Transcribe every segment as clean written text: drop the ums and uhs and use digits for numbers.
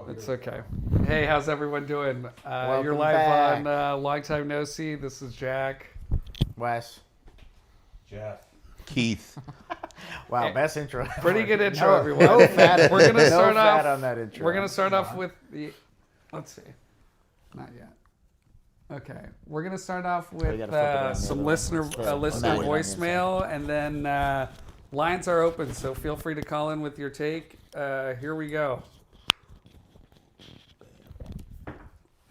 It's okay. Hey, how's everyone doing? You're Welcome live back. on Long Time No See. This is Jack. Wes. Jeff. Keith. Wow, best intro. Pretty good intro, no, everyone. No fat. We're gonna no start fat off. on that intro. We're gonna start off with the. Let's see. Not yet. Okay, we're gonna start off you with gotta flip it on the some other one. listener It's the listener onion voicemail, and then lines are open. So feel free to call in with your take. Here we go.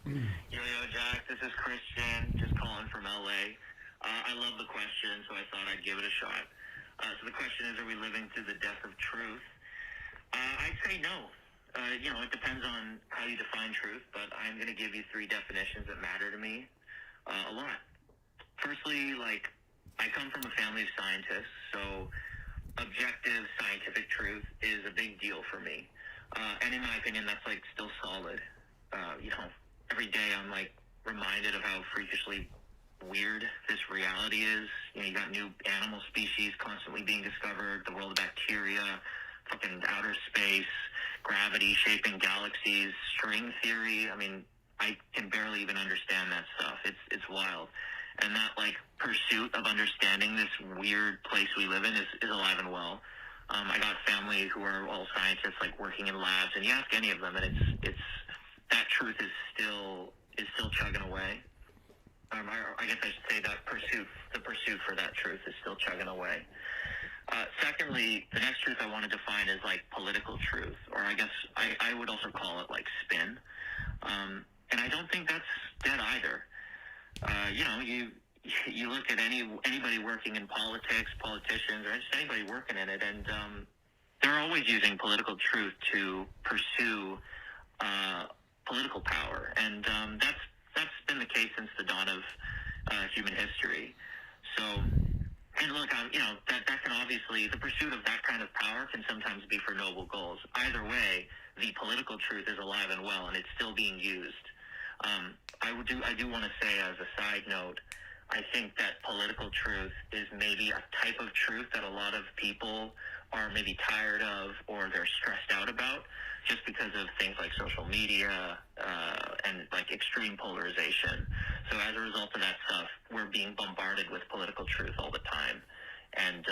Yo, Jack, this is Christian, just calling from LA. I love the question, so I thought I'd give it a shot. So the question is, are we living through the death of truth? I'd say no. It depends on how you define truth, but I'm going to give you three definitions that matter to me a lot. Firstly, I come from a family of scientists, so objective scientific truth is a big deal for me. And in my opinion, that's, still solid. Every day I'm reminded of how freakishly weird this reality is. You got new animal species constantly being discovered, the world of bacteria, fucking outer space, gravity shaping galaxies, string theory. I mean, I can barely even understand that stuff. It's wild. And that pursuit of understanding this weird place we live in is alive and well. I got family who are all scientists, working in labs, and you ask any of them, and it's that truth is still chugging away. I guess I should say that the pursuit for that truth is still chugging away. Secondly, the next truth I want to define is political truth, or I guess I would also call it spin. And I don't think that's dead either. You look at anybody working in politics, politicians, or just anybody working in it, and they're always using political truth to pursue political power, and that's been the case since the dawn of human history. So, and look, that can obviously, the pursuit of that kind of power can sometimes be for noble goals. Either way, the political truth is alive and well, and it's still being used. I do want to say, as a side note, I think that political truth is maybe a type of truth that a lot of people are maybe tired of, or they're stressed out about, just because of things like social media and extreme polarization. So as a result of that stuff, we're being bombarded with political truth all the time. And,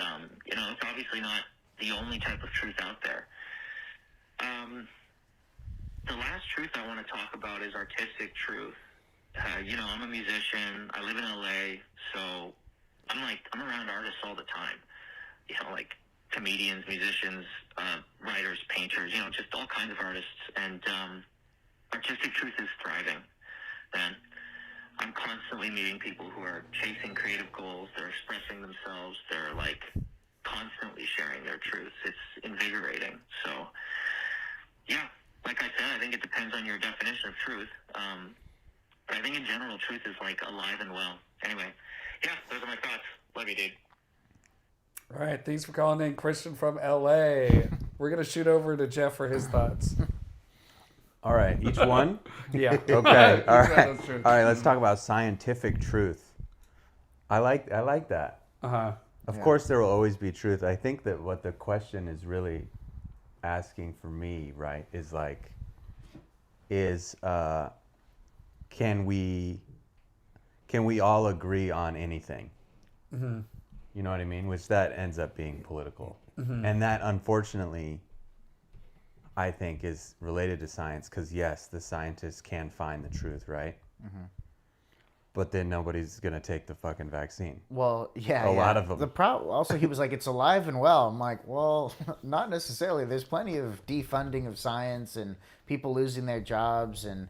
it's obviously not the only type of truth out there. The last truth I want to talk about is artistic truth. I'm a musician. I live in LA, so I'm around artists all the time. Comedians, musicians, writers, painters, just all kinds of artists. And artistic truth is thriving, man. I'm constantly meeting people who are chasing creative goals. They're expressing themselves. They're constantly sharing their truths. It's invigorating. So, yeah, like I said, I think it depends on your definition of truth. But I think in general, truth is alive and well. Anyway, yeah, those are my thoughts. Love you, dude. All right, thanks for calling in, Christian from LA. We're gonna shoot over to Jeff for his thoughts. All right, each one? Yeah. Okay, all right. That's true. All right, let's talk about scientific truth. I like that. Uh-huh. Of course, there will always be truth. I think that what the question is really asking for me, right, is can we all agree on anything? Mm-hmm. You know what I mean? Which that ends up being political. Mm-hmm. And that, unfortunately, I think is related to science, because yes, the scientists can find the truth, right? Mm-hmm. But then nobody's going to take the fucking vaccine. Well, yeah. A lot of them. The problem, also, he was like, it's alive and well. I'm like, well, not necessarily. There's plenty of defunding of science and people losing their jobs, and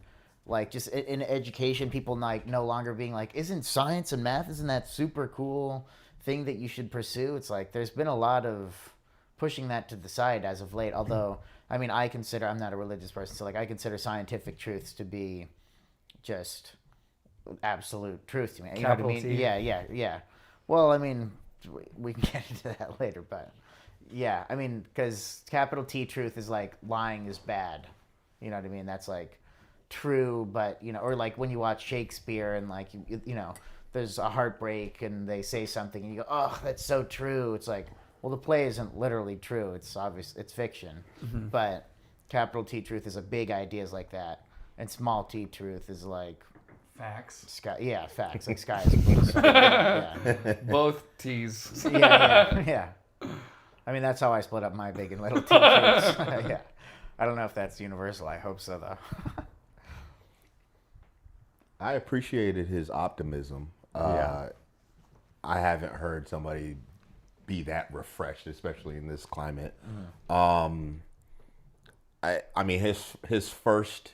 just in education, people no longer being isn't science and math, isn't that super cool thing that you should pursue? It's there's been a lot of pushing that to the side as of late. Although, I mean, I'm not a religious person, so I consider scientific truths to be just absolute truth to me. You know what I Capital mean? T. Yeah. Well, I mean, we can get into that later, but yeah, I mean, because capital T truth is lying is bad. You know what I mean? That's true, but or when you watch Shakespeare and there's a heartbreak and they say something and you go, oh, that's so true. It's well, the play isn't literally true. It's obvious. It's fiction. Mm-hmm. But capital T truth is a big ideas like that, and small T truth is like Facts. sky. Yeah, facts like sky is blue. So, yeah. Both T's. Yeah. I mean, that's how I split up my big and little T truths. Yeah. I don't know if that's universal. I hope so, though. I appreciated his optimism. Yeah. I haven't heard somebody be that refreshed, especially in this climate. I mean, his first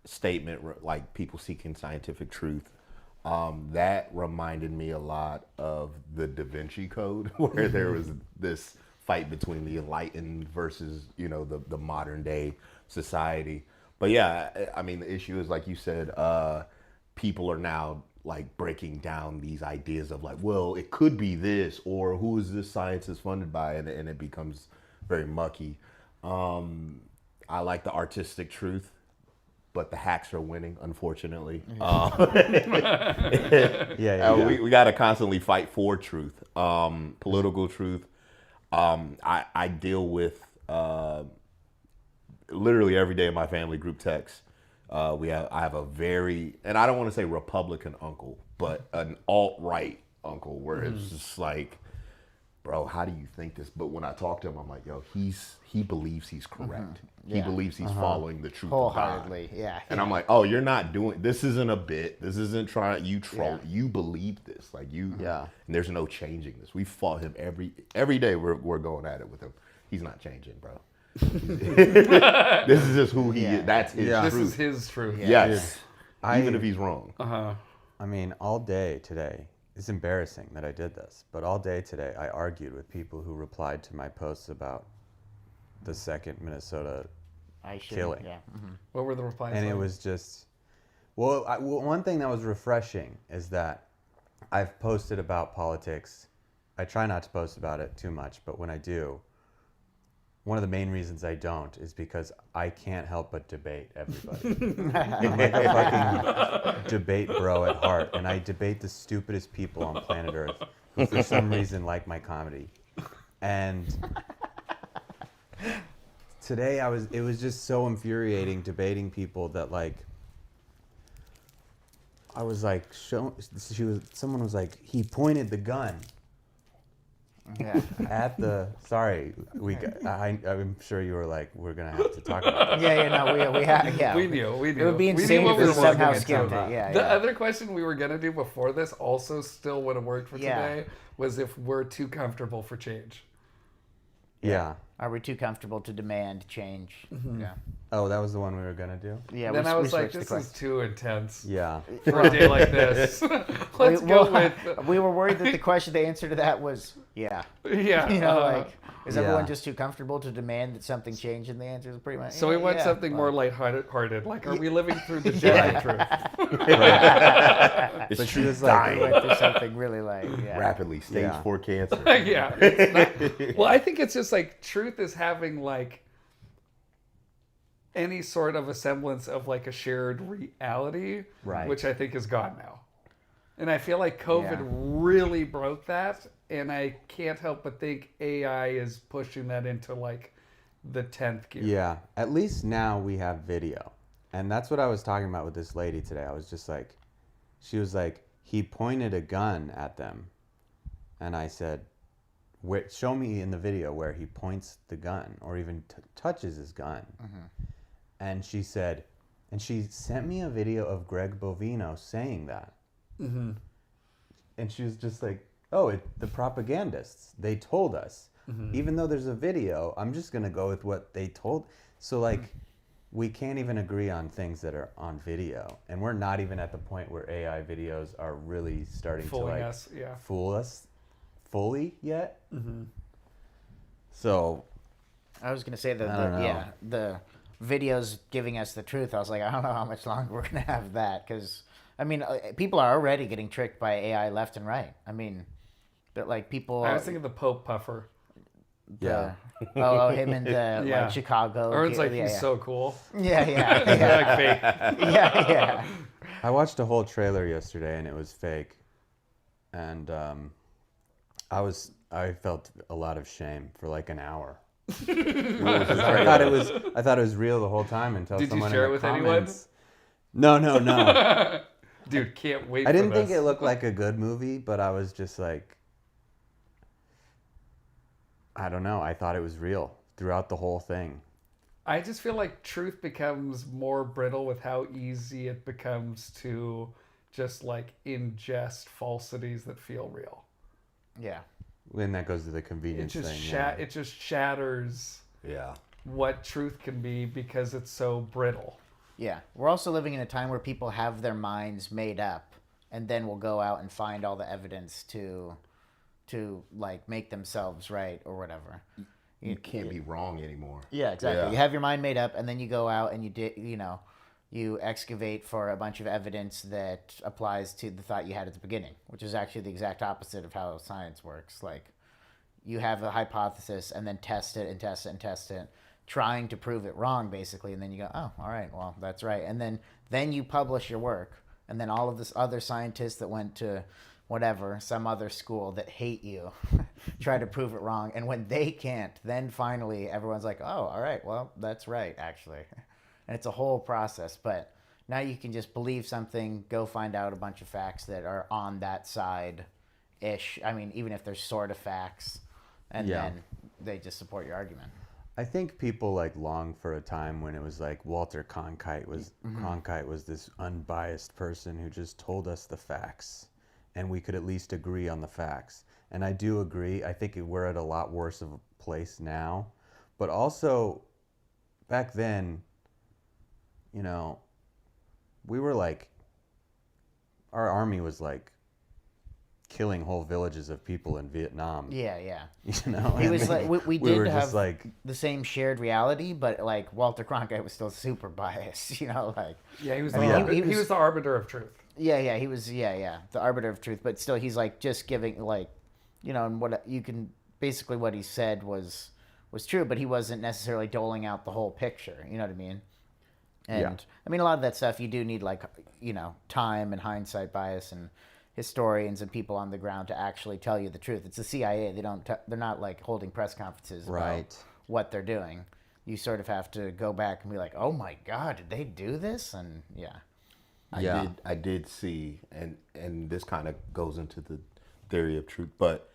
statement, like people seeking scientific truth, that reminded me a lot of the Da Vinci Code, where there was this fight between the enlightened versus, the modern day society. But yeah, I mean, the issue is, like you said, people are now like breaking down these ideas of like, well, it could be this, or who is this scientist funded by, and it becomes very mucky. I like the artistic truth, but the hacks are winning, unfortunately. We got to constantly fight for truth, political truth. I deal with literally every day in my family group text. I have a very, and I don't want to say Republican uncle, but an alt-right uncle, where it's just like, bro, how do you think this? But when I talk to him, I'm like, yo, he believes he's correct. He Yeah. believes he's following the truth of Wholeheartedly, God. yeah. And I'm like, oh, you're not doing, this isn't a bit. This isn't trying, you troll. Yeah. You believe this. Like you, Yeah. and there's no changing this. We fought him every day. We're going at it with him. He's not changing, bro. This is just who he is. That's his Yeah. This truth. is his truth. Yes. I- Even if he's wrong. I mean, all day today, it's embarrassing that I did this, but all day today I argued with people who replied to my posts about the second Minnesota killing. Yeah. What were the replies? And it like? was just, well, one thing that was refreshing is that I've posted about politics. I try not to post about it too much, but when I do, one of the main reasons I don't is because I can't help but debate everybody. I'm like a fucking debate bro at heart, and I debate the stupidest people on planet Earth who for some reason like my comedy. And today it was just so infuriating debating people that like, I was like, someone was like, he pointed the gun Yeah. at the, sorry, I'm sure you were like, we're gonna have to talk about that. Yeah. We knew. It would be We knew insane what if we we were somehow walking skipped into. it. Yeah. The other question we were gonna do before this also still would have worked for Yeah. today was if we're too comfortable for change. Yeah. Are we too comfortable to demand change? Yeah. Oh, that was the one we were gonna do? Yeah. Then I was like, switched the this question. is too intense Yeah. for a day like this. Let's go with We were worried that the answer to that was yeah. yeah. You know, like, is Yeah. everyone just too comfortable to demand that something change? And the answer is pretty much. so we want yeah. something more lighthearted. Like, are we living through the Jedi truth? It's But she truth was like, We went through something really like yeah. rapidly. Stage Yeah. 4 cancer. Yeah. It's not, well, I think it's just like truth is having like any sort of a semblance of like a shared reality, Right. which I think is gone now. And I feel like COVID Yeah. really broke that. And I can't help but think AI is pushing that into like the 10th gear. yeah, at least now we have video. And that's what I was talking about with this lady today. I was just like, she was like, he pointed a gun at them. And I said, show me in the video where he points the gun or even touches his gun. And she said, and she sent me a video of Greg Bovino saying that. And she was just like, oh, the propagandists, they told us. Even though there's a video, I'm just going to go with what they told. So like, we can't even agree on things that are on video. And we're not even at the point where AI videos are really starting Fooling to like us, yeah. fool us fully yet. So I was gonna say I don't know. the videos giving us the truth. I was like, I don't know how much longer we're gonna have that because I mean, people are already getting tricked by AI left and right. I mean, but like people. I was thinking the Pope puffer. yeah. him in the Yeah. like Chicago. Ern's like, yeah, he's yeah. so cool. Yeah, yeah, Like yeah, fake. yeah. I watched a whole trailer yesterday and it was fake. And I felt a lot of shame for like an hour. I thought it was real the whole time until Did you someone share in it the with anyone? comments. No. Dude, can't wait I for didn't think this. it looked like a good movie, but I was just like, I don't know. I thought it was real throughout the whole thing. I just feel like truth becomes more brittle with how easy it becomes to just like ingest falsities that feel real. Yeah. And that goes to the It convenience just thing. Yeah. it just shatters Yeah. what truth can be because it's so brittle. Yeah. We're also living in a time where people have their minds made up and then will go out and find all the evidence to like make themselves right or whatever. You can't be wrong anymore. Yeah, exactly. Yeah. You have your mind made up and then you go out and you excavate for a bunch of evidence that applies to the thought you had at the beginning, which is actually the exact opposite of how science works. Like, you have a hypothesis and then test it and test it and test it, trying to prove it wrong, basically, and then you go, oh, all right, well, that's right. And then you publish your work, and then all of this other scientists that went to whatever, some other school that hate you, try to prove it wrong. And when they can't, then finally everyone's like, oh, all right, well, that's right, actually. And it's a whole process, but now you can just believe something, go find out a bunch of facts that are on that side-ish. I mean, even if they're sort of facts, and Yeah. then they just support your argument. I think people like long for a time when it was like Walter Cronkite was this unbiased person who just told us the facts, and we could at least agree on the facts. And I do agree. I think we're at a lot worse of a place now, but also back then, you know, we were like, our army was like killing whole villages of people in Vietnam. Yeah, yeah. You know, He was and like, we we were did just have like, the same shared reality, but like Walter Cronkite was still super biased, like. Yeah, he was I the mean, he he was the arbiter of truth. Yeah, he was, the arbiter of truth, but still he's like just giving like, and what you can, basically what he said was true, but he wasn't necessarily doling out the whole picture, you know what I mean? And Yeah. I mean, a lot of that stuff you do need like, time and hindsight bias and historians and people on the ground to actually tell you the truth. It's the CIA. They're not like holding press conferences about Right. what they're doing. You sort of have to go back and be like, oh my God, did they do this? And yeah. I did see, and this kind of goes into the theory of truth, but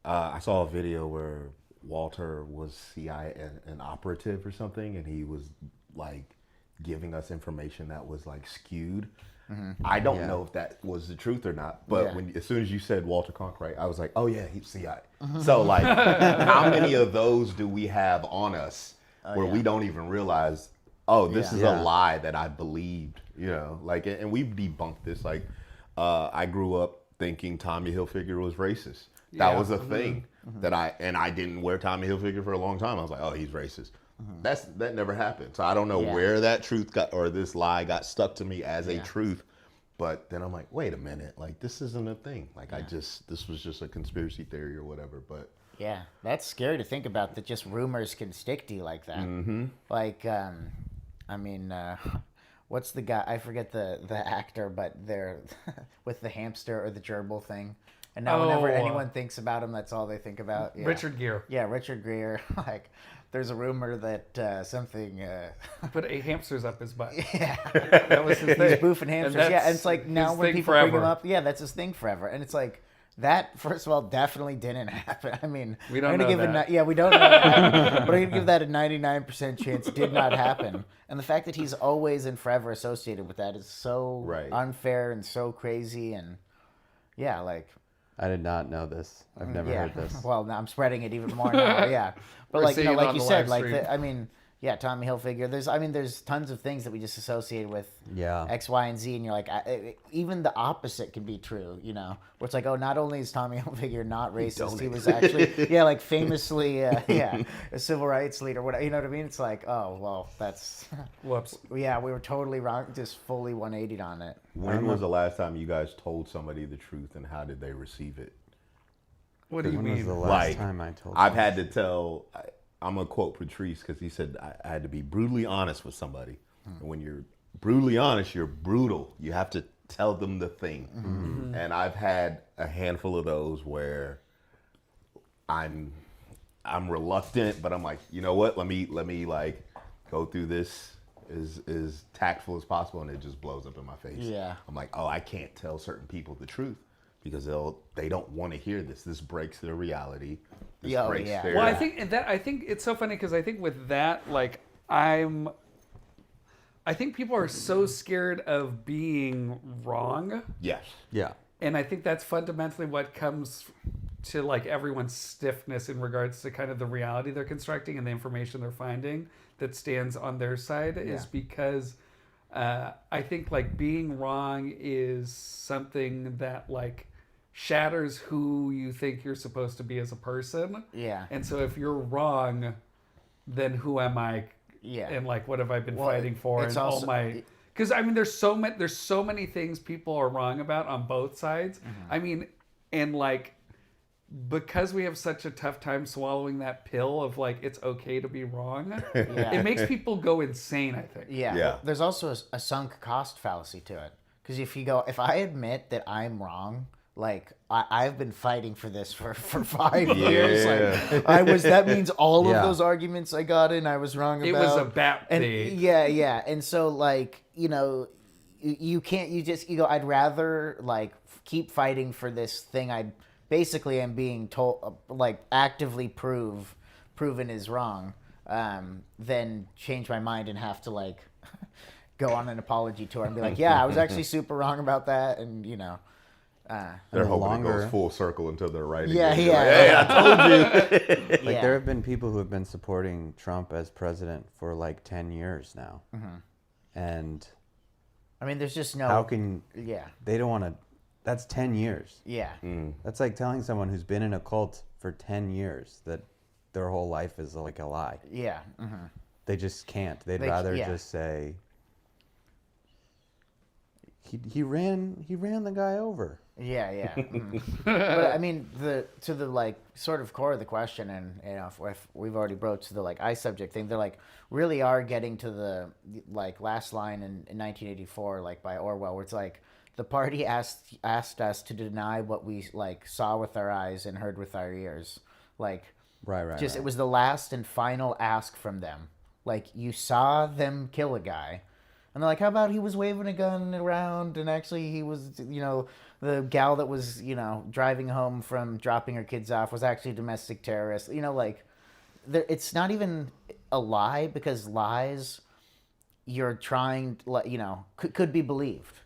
I saw a video where Walter was CIA, an operative or something, and he was like giving us information that was like skewed. I don't know if that was the truth or not, but Yeah. as soon as you said Walter Cronkite, I was like, oh yeah, he's CIA. So like, how many of those do we have on us where we don't even realize, oh, this is Yeah. a lie that I believed, like, and we've debunked this. Like, I grew up thinking Tommy Hilfiger was racist. That Yeah. was a thing that I didn't wear Tommy Hilfiger for a long time. I was like, oh, he's racist. That never happened. So I don't know Yeah. where that truth got, or this lie got stuck to me as a truth. But then I'm like, wait a minute, like this isn't a thing. Like this was just a conspiracy theory or whatever. But Yeah, that's scary to think about, that just rumors can stick to you like that. Mm-hmm. Like, I mean, what's the guy? I forget the actor, but they're with the hamster or the gerbil thing. And now whenever anyone thinks about him, that's all they think about. Yeah. Richard Gere. Yeah, Richard Gere. Like, there's a rumor that something. Put 8 hamsters up his butt. Yeah. That was his thing. He's boofing hamsters. Yeah, and it's like now his when thing people bring him forever. up, yeah, that's his thing forever. And it's like, that, first of all, definitely didn't happen. I mean, We don't I'm gonna know give that. Yeah, we don't know that. But I'm going to give that a 99% chance did not happen. And the fact that he's always and forever associated with that is so Right. unfair and so crazy. And yeah, like, I did not know this. I've never yeah. heard this. Well, now I'm spreading it even more now. Yeah. But We're like, seeing it like on you the said, live like, stream. yeah, Tommy Hilfiger. There's tons of things that we just associate with Yeah. X, Y, and Z, and you're like, even the opposite can be true, where it's like, oh, not only is Tommy Hilfiger not racist, he was actually, like famously, a civil rights leader, whatever, you know what I mean? It's like, oh, well, that's, Whoops. yeah, we were totally wrong, just fully 180'd on it. when was the last time you guys told somebody the truth, and how did they receive it? What do you When was the mean? last Like, time I told I've someone? had to tell. I'm gonna quote Patrice because he said I had to be brutally honest with somebody. And when you're brutally honest, you're brutal. You have to tell them the thing. And I've had a handful of those where I I'm reluctant, but I'm like, you know what? Let me like go through this as tactful as possible, and it just blows up in my face. Yeah. I'm like, oh, I can't tell certain people the truth because they don't want to hear this. This breaks their reality. This Oh, breaks yeah. their. Well, I think it's so funny because I think with that, like, I think people are so scared of being wrong, Yes. Yeah. and I think that's fundamentally what comes to like everyone's stiffness in regards to kind of the reality they're constructing and the information they're finding that stands on their side is because I think like being wrong is something that like shatters who you think you're supposed to be as a person. Yeah. And so if you're wrong, then who am I? Yeah. And like, what have I been Well, fighting for? it's And all also- my, because I mean, there's so many things people are wrong about on both sides. Mm-hmm. I mean, and like, because we have such a tough time swallowing that pill of like it's okay to be wrong, it makes people go insane. I think. Yeah. Yeah. Well, there's also a sunk cost fallacy to it. Because if I admit that I'm wrong, like I've been fighting for this for 5 years. Like that means all Yeah. of those arguments I got in, I was wrong about. It was a bat and bait. yeah. And so like, you can't, you go, I'd rather like keep fighting for this thing I basically am being told, like actively proven is wrong, than change my mind and have to like go on an apology tour and be like, yeah, I was actually super wrong about that. And They're the hoping longer- it goes full circle until they're right. Yeah, again. yeah. Like, hey, I told you. Like yeah. there have been people who have been supporting Trump as president for like 10 years now. And I mean, there's just no, how can yeah, they don't want to that's 10 years. yeah. That's like telling someone who's been in a cult for 10 years that their whole life is like a lie. Yeah. They just can't. They'd They- rather yeah. just say he ran the guy over. Yeah. But I mean, to the like sort of core of the question, and if we've already broached the like eye subject thing, they're like really are getting to the like last line in 1984, like by Orwell, where it's like the party asked us to deny what we like saw with our eyes and heard with our ears, like Right. it was the last and final ask from them. Like you saw them kill a guy. And they're like, how about he was waving a gun around and actually he was, the gal that was, driving home from dropping her kids off was actually a domestic terrorist. It's not even a lie because lies you're trying, could be believed.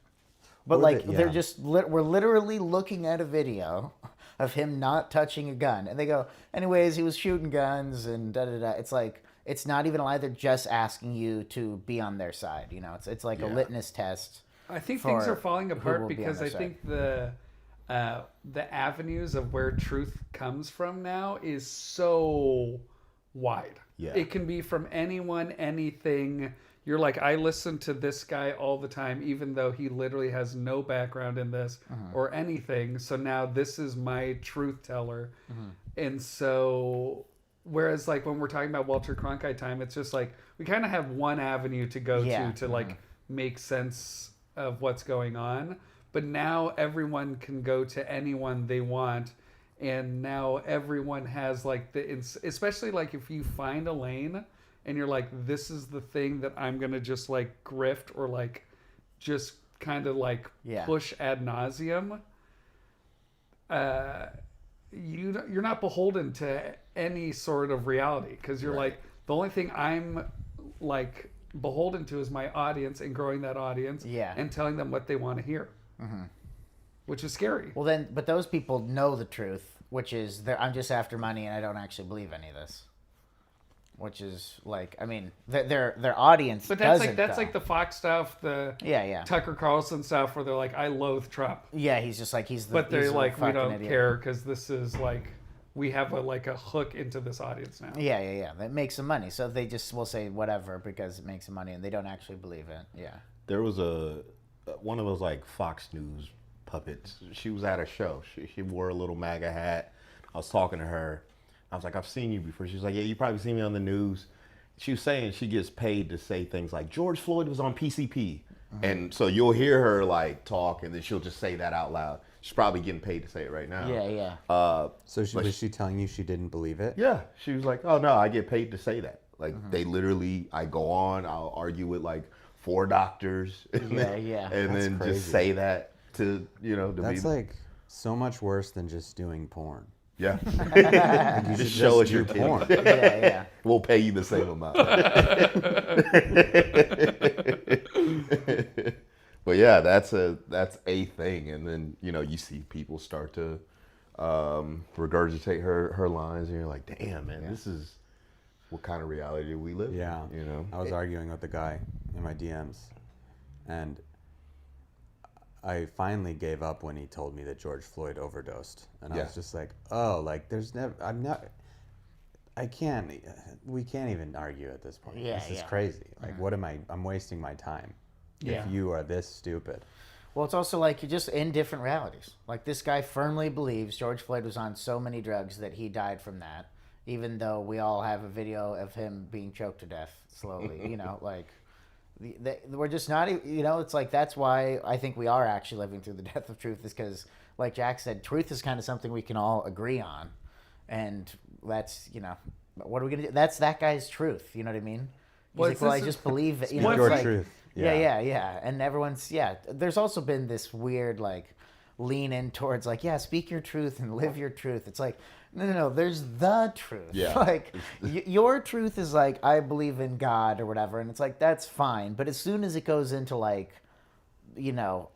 But Or like, that- they're yeah. just, we're literally looking at a video of him not touching a gun. And they go, anyways, he was shooting guns and da-da-da. It's like, it's not even a lie. They're just asking you to be on their side. It's like a litmus test. I think things for are falling who apart will be on because their I side. think the avenues of where truth comes from now is so wide. Yeah. It can be from anyone, anything. You're like, I listen to this guy all the time, even though he literally has no background in this or anything. So now this is my truth teller. And so, whereas like when we're talking about Walter Cronkite time, it's just like we kind of have one avenue to go to like make sense of what's going on. But now everyone can go to anyone they want. And now everyone has like especially like if you find a lane and you're like, this is the thing that I'm going to just like grift or like just kind of like push ad nauseum. You're not beholden to any sort of reality because you're like, the only thing I'm like beholden to is my audience and growing that audience and telling them what they want to hear, which is scary. Well, then, but those people know the truth, which is I'm just after money and I don't actually believe any of this. Which is like, I mean, their audience. But that's doesn't, like the Fox stuff, the yeah. Tucker Carlson stuff, where they're like, I loathe Trump, Yeah, he's just like he's the. but they're he's a like, we fucking don't idiot. care because this is like, we have a hook into this audience now. Yeah. That makes some money, so they just will say whatever because it makes some money, and they don't actually believe it. Yeah. There was one of those like Fox News puppets. She was at a show. She wore a little MAGA hat. I was talking to her. I was like, I've seen you before. She was like, yeah, you probably seen me on the news. She was saying she gets paid to say things like George Floyd was on PCP. And so you'll hear her like talk, and then she'll just say that out loud. She's probably getting paid to say it right now. Yeah. So was she telling you she didn't believe it? Yeah, she was like, "Oh no, I get paid to say that." Like they literally, I go on, I'll argue with like 4 doctors, and Yeah. and That's then crazy. just say that to to That's be like so much worse than just doing porn. yeah. You Just should show us do your titties. porn. Yeah. We'll pay you the same amount. But yeah, that's a thing, and then you see people start to regurgitate her lines, and you're like, damn man, this is what kind of reality we live Yeah. in. I was arguing with the guy in my DMs, and I finally gave up when he told me that George Floyd overdosed, and I Yeah. was just like, oh, like we can't even argue at this point. Yeah, This is yeah. crazy. Like, what am I'm wasting my time Yeah. if you are this stupid. Well, it's also like you're just in different realities. Like this guy firmly believes George Floyd was on so many drugs that he died from that, even though we all have a video of him being choked to death slowly. Like we're just not. It's like that's why I think we are actually living through the death of truth, is because, like Jack said, truth is kind of something we can all agree on, and that's what are we gonna do? That's that guy's truth. You know what I mean? He's Well, like, it's well, this- I just believe it. Speak It's your like- truth. Yeah. And everyone's, there's also been this weird, like, lean in towards, like, speak your truth and live your truth. It's like, no, there's the truth. Yeah. Like, your truth is like, I believe in God or whatever. And it's like, that's fine. But as soon as it goes into, like,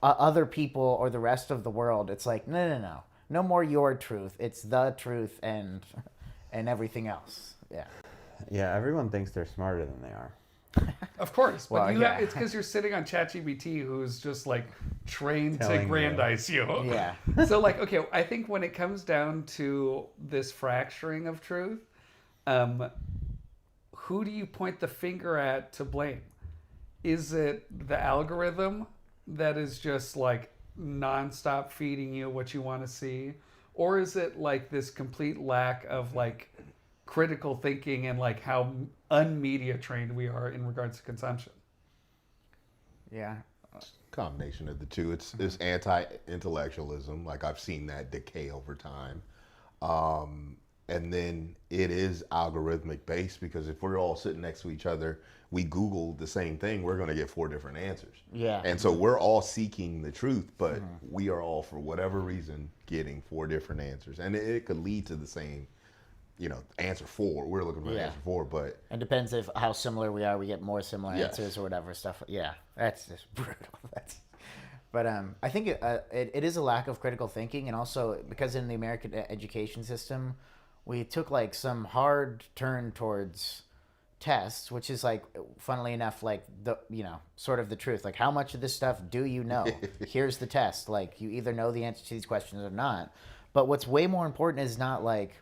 other people or the rest of the world, it's like, no. No more your truth. It's the truth and everything else. Yeah. Yeah, everyone thinks they're smarter than they are. Of course, but Well, yeah. it's because you're sitting on ChatGPT, who's just like trained to Telling you. grandize you. Yeah. So like, okay, I think when it comes down to this fracturing of truth, who do you point the finger at to blame? Is it the algorithm that is just like nonstop feeding you what you want to see, or is it like this complete lack of like critical thinking and like how unmedia trained we are in regards to consumption? Yeah. Combination of the two. It's anti-intellectualism. Like I've seen that decay over time. And then it is algorithmic based, because if we're all sitting next to each other, we Google the same thing, we're going to get 4 different answers. Yeah. And so we're all seeking the truth, but we are all, for whatever reason, getting 4 different answers. And it could lead to the same, answer 4. We're looking for answer 4, but It depends if how similar we are. We get more similar Yes. answers or whatever stuff. Yeah, that's just brutal. But I think it is a lack of critical thinking, and also because in the American education system, we took like some hard turn towards tests, which is like, funnily enough, like the sort of the truth. Like, how much of this stuff do you know? Here's the test. Like, you either know the answer to these questions or not. But what's way more important is not like,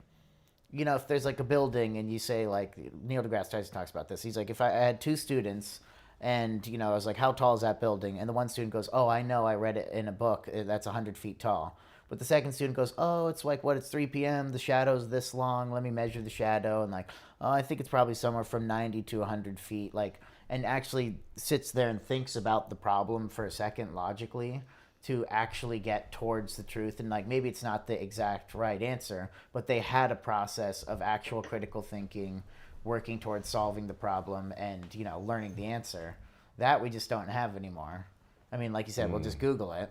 if there's like a building and you say, like, Neil deGrasse Tyson talks about this. He's like, if I had 2 students and, I was like, how tall is that building? And the one student goes, oh, I know, I read it in a book. That's 100 feet tall. But the second student goes, oh, it's like, it's 3 p.m. The shadow's this long. Let me measure the shadow. And like, oh, I think it's probably somewhere from 90 to 100 feet. Like, and actually sits there and thinks about the problem for a second logically to actually get towards the truth. And like, maybe it's not the exact right answer, but they had a process of actual critical thinking, working towards solving the problem and, learning the answer. That we just don't have anymore. I mean, like you said, we'll just Google it.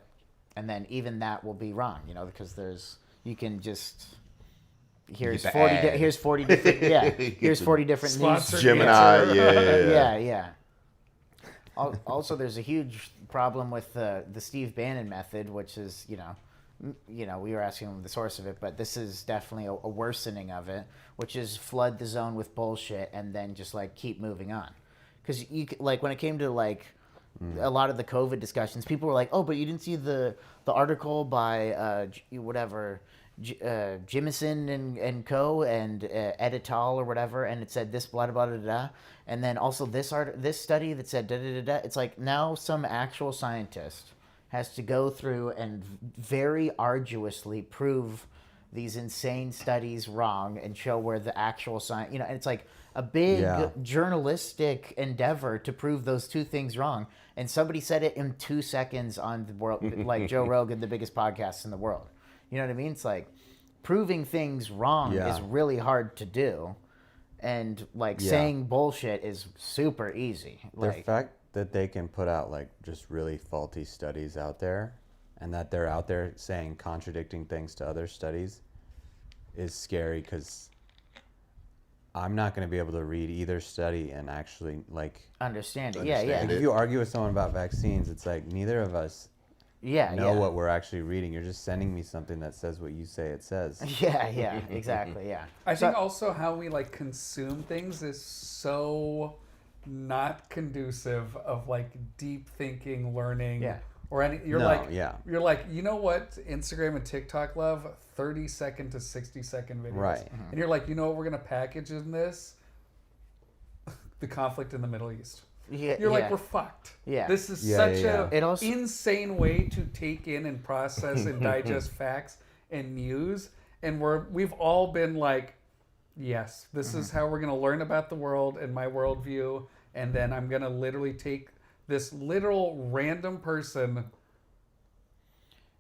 And then even that will be wrong, because you can just, here's Get the 40, ad. here's 40 different, here's 40 different news. Sponsored Gemini, answer. Yeah. Also, there's a huge problem with the Steve Bannon method, which is, we were asking him the source of it, but this is definitely a worsening of it, which is flood the zone with bullshit and then just like keep moving on. Because like when it came to like a lot of the COVID discussions, people were like, "Oh, but you didn't see the article by Jimison and Co. and et al. Or whatever, and it said this blah blah blah blah, and then also this study that said da da da da." It's like now some actual scientist has to go through and very arduously prove these insane studies wrong and show where the actual science, and it's like a big Yeah. journalistic endeavor to prove those two things wrong. And somebody said it in 2 seconds on the world, like Joe Rogan, the biggest podcast in the world. You know what I mean? It's like proving things wrong Yeah. is really hard to do. And like Yeah. saying bullshit is super easy. The Like, fact that they can put out like just really faulty studies out there, and that they're out there saying contradicting things to other studies, is scary because I'm not going to be able to read either study and actually like. understand it. Understand Yeah, Like, yeah. it. if you argue with someone about vaccines, it's like neither of us Yeah, know yeah. what we're actually reading. You're just sending me something that says what you say it says. Yeah, yeah, exactly, yeah. I So- think also how we like consume things is so not conducive of like deep thinking, learning, Yeah. or any. You're No, like, yeah. you're like, you know what? Instagram and TikTok love 30-second to 60-second videos, Right. And you're like, you know what? We're gonna package in this the conflict in the Middle East. Yeah, You're yeah. like, we're fucked. Yeah. This is Yeah, such yeah, a It also- insane way to take in and process and digest facts and news. And we've all been like, yes, this is how we're going to learn about the world and my worldview. And then I'm going to literally take this literal random person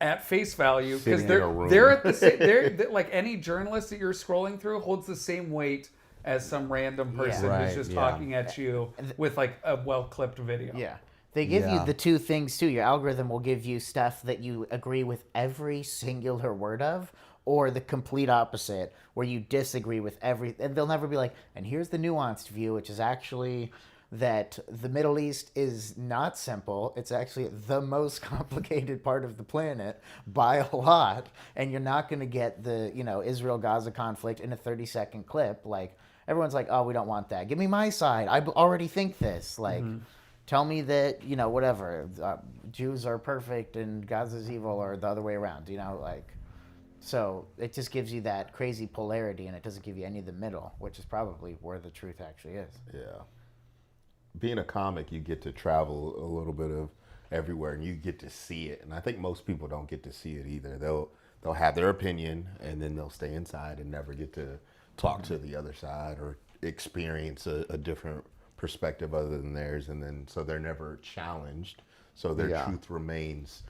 at face value because Sitting in a room. they're at the same, they're like any journalist that you're scrolling through holds the same weight as some random person Right, who's just yeah. talking at you with like a well clipped video. Yeah. They give Yeah. you the two things too. Your algorithm will give you stuff that you agree with every singular word of, or the complete opposite, where you disagree with every. And they'll never be like, and here's the nuanced view, which is actually that the Middle East is not simple. It's actually the most complicated part of the planet by a lot. And you're not going to get the, Israel-Gaza conflict in a 30-second clip. Like, everyone's like, oh, we don't want that. Give me my side. I already think this. Like, tell me that, whatever, Jews are perfect and Gaza's evil, or the other way around, like. So it just gives you that crazy polarity, and it doesn't give you any of the middle, which is probably where the truth actually is. Yeah. Being a comic, you get to travel a little bit of everywhere, and you get to see it. And I think most people don't get to see it either. They'll have their opinion, and then they'll stay inside and never get to talk to the other side or experience a different perspective other than theirs. And then so they're never challenged. So their Yeah. truth remains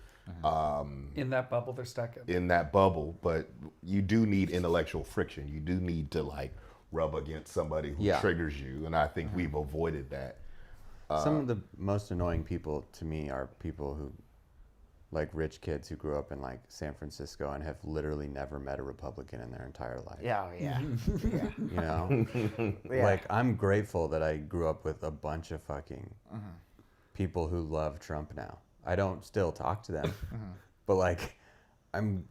In that bubble they're stuck in. in that bubble. But you do need intellectual friction. You do need to like rub against somebody who Yeah. triggers you. And I think we've avoided that. Some of the most annoying people to me are people who, like rich kids who grew up in like San Francisco and have literally never met a Republican in their entire life. Yeah, yeah. Yeah. You know? Yeah. Like, I'm grateful that I grew up with a bunch of fucking people who love Trump now. I don't still talk to them, but like, I'm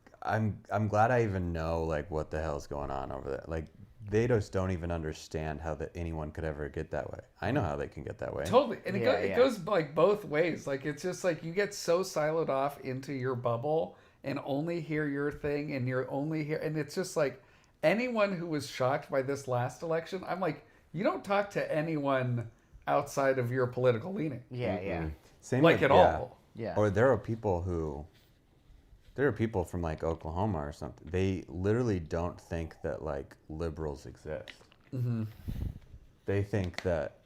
glad I even know like what the hell's going on over there. Like, they just don't even understand how that anyone could ever get that way. I know how they can get that way. Totally, and Yeah, it yeah. goes like both ways. Like it's just like you get so siloed off into your bubble and only hear your thing, and you're only here, and it's just like anyone who was shocked by this last election. I'm like, you don't talk to anyone outside of your political leaning, Yeah, yeah. Same like with- at yeah. all. Yeah. Or there are people from like Oklahoma or something. They literally don't think that like liberals exist. They think that,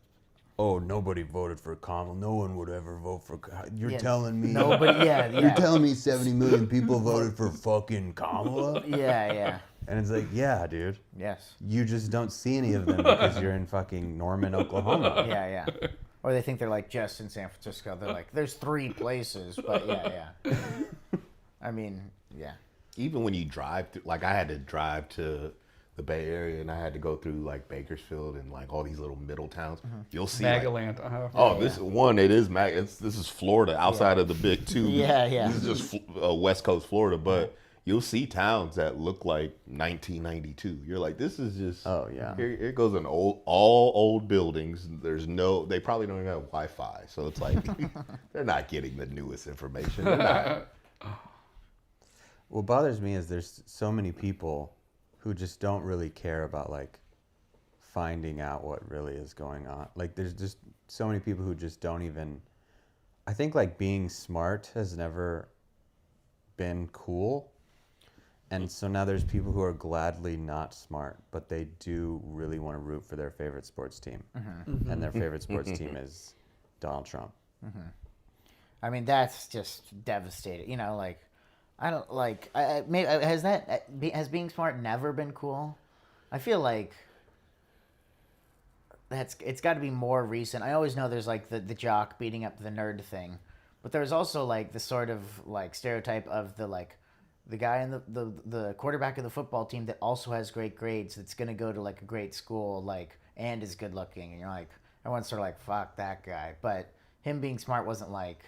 oh, nobody voted for Kamala. No one would ever vote for. You're Yes. telling me? Nobody, yeah, yeah. You're telling me 70 million people voted for fucking Kamala? Yeah, yeah. And it's like, yeah, dude. Yes. You just don't see any of them because you're in fucking Norman, Oklahoma. Yeah, yeah. Or they think they're like just in San Francisco. They're like, there's 3 places, but yeah, yeah. I mean, yeah. Even when you drive through, like I had to drive to the Bay Area and I had to go through like Bakersfield and like all these little middle towns. You'll see like, Magaland. oh, this one, it is this is Florida outside of the big two. Yeah, yeah. This is just West Coast Florida, but you'll see towns that look like 1992. You're like, this is just. Oh, yeah. Here goes all old buildings. They probably don't even have Wi-Fi, so it's like they're not getting the newest information. They're not. What bothers me is there's so many people who just don't really care about like finding out what really is going on. Like there's just so many people who just don't even. I think like being smart has never been cool. And so now there's people who are gladly not smart, but they do really want to root for their favorite sports team. And their favorite sports team is Donald Trump. I mean, that's just devastating. You know, like, I don't like. Has being smart never been cool? I feel like it's got to be more recent. I always know there's like the jock beating up the nerd thing, but there's also like the sort of like stereotype of the guy in the quarterback of the football team that also has great grades that's going to go to like a great school like and is good looking, and you're like, everyone's sort of like, fuck that guy. But him being smart wasn't like,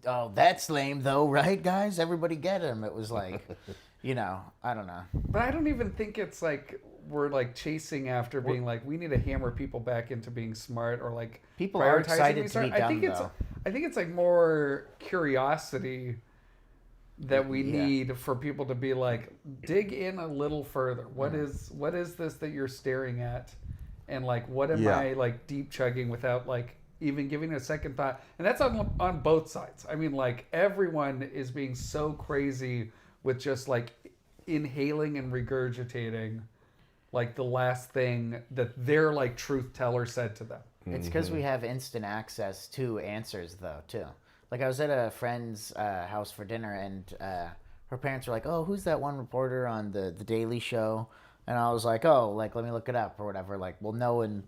oh, that's lame though, right, guys? Everybody get him. It was like, you know, I don't know. But I don't even think it's like we're like chasing after being like, we need to hammer people back into being smart or like People are prioritizing excited being to smart. be dumb, I think it's like more curiosity that we Yeah. need for people to be like, dig in a little further. What is this that you're staring at? And like, what am Yeah. I like deep chugging without like even giving it a second thought? And that's on both sides. I mean, like, everyone is being so crazy with just like inhaling and regurgitating like the last thing that their like truth teller said to them. It's because we have instant access to answers, though, too. Like, I was at a friend's house for dinner, and her parents were like, oh, who's that one reporter on the Daily Show? And I was like, oh, like, let me look it up or whatever. Like, we'll know in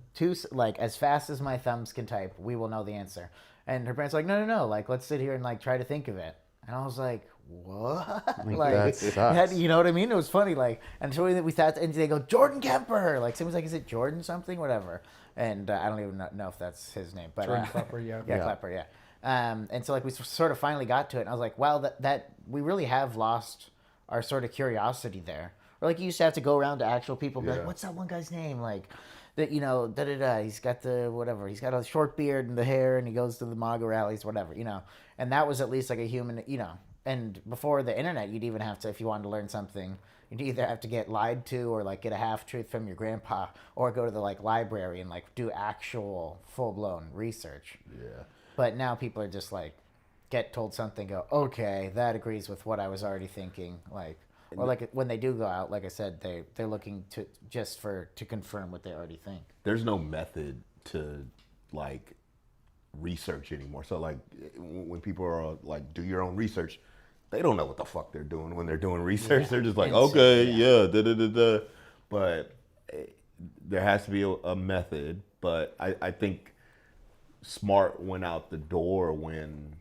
like, as fast as my thumbs can type, we will know the answer. And her parents were like, no. Like, let's sit here and, like, try to think of it. And I was like, what? Like, that sucks. You know what I mean? It was funny. Like, until we thought, and they go, Jordan Kemper. Like, someone's like, is it Jordan something? Whatever. And I don't even know if that's his name. But Jordan Klepper, yeah. Yeah, Klepper, yeah. And so, like, we sort of finally got to it. And I was like, wow, that we really have lost our sort of curiosity there. Or, like, you used to have to go around to actual people and be like, what's that one guy's name? Like, that, you know, da-da-da. He's got the whatever. He's got a short beard and the hair, and he goes to the MAGA rallies, whatever, you know. And that was at least, like, a human, you know. And before the internet, you'd even have to, if you wanted to learn something, you'd either have to get lied to or, like, get a half-truth from your grandpa or go to the, like, library and, like, do actual full-blown research. Yeah. But now people are just, like, get told something, go, okay, that agrees with what I was already thinking. Like, or, like, when they do go out, like I said, they're looking to confirm what they already think. There's no method to like research anymore. So like when people are like, do your own research, they don't know what the fuck they're doing when they're doing research. Yeah. They're just like, Insane, okay, yeah. yeah, da-da-da-da. But there has to be a method. But I think smart went out the door when,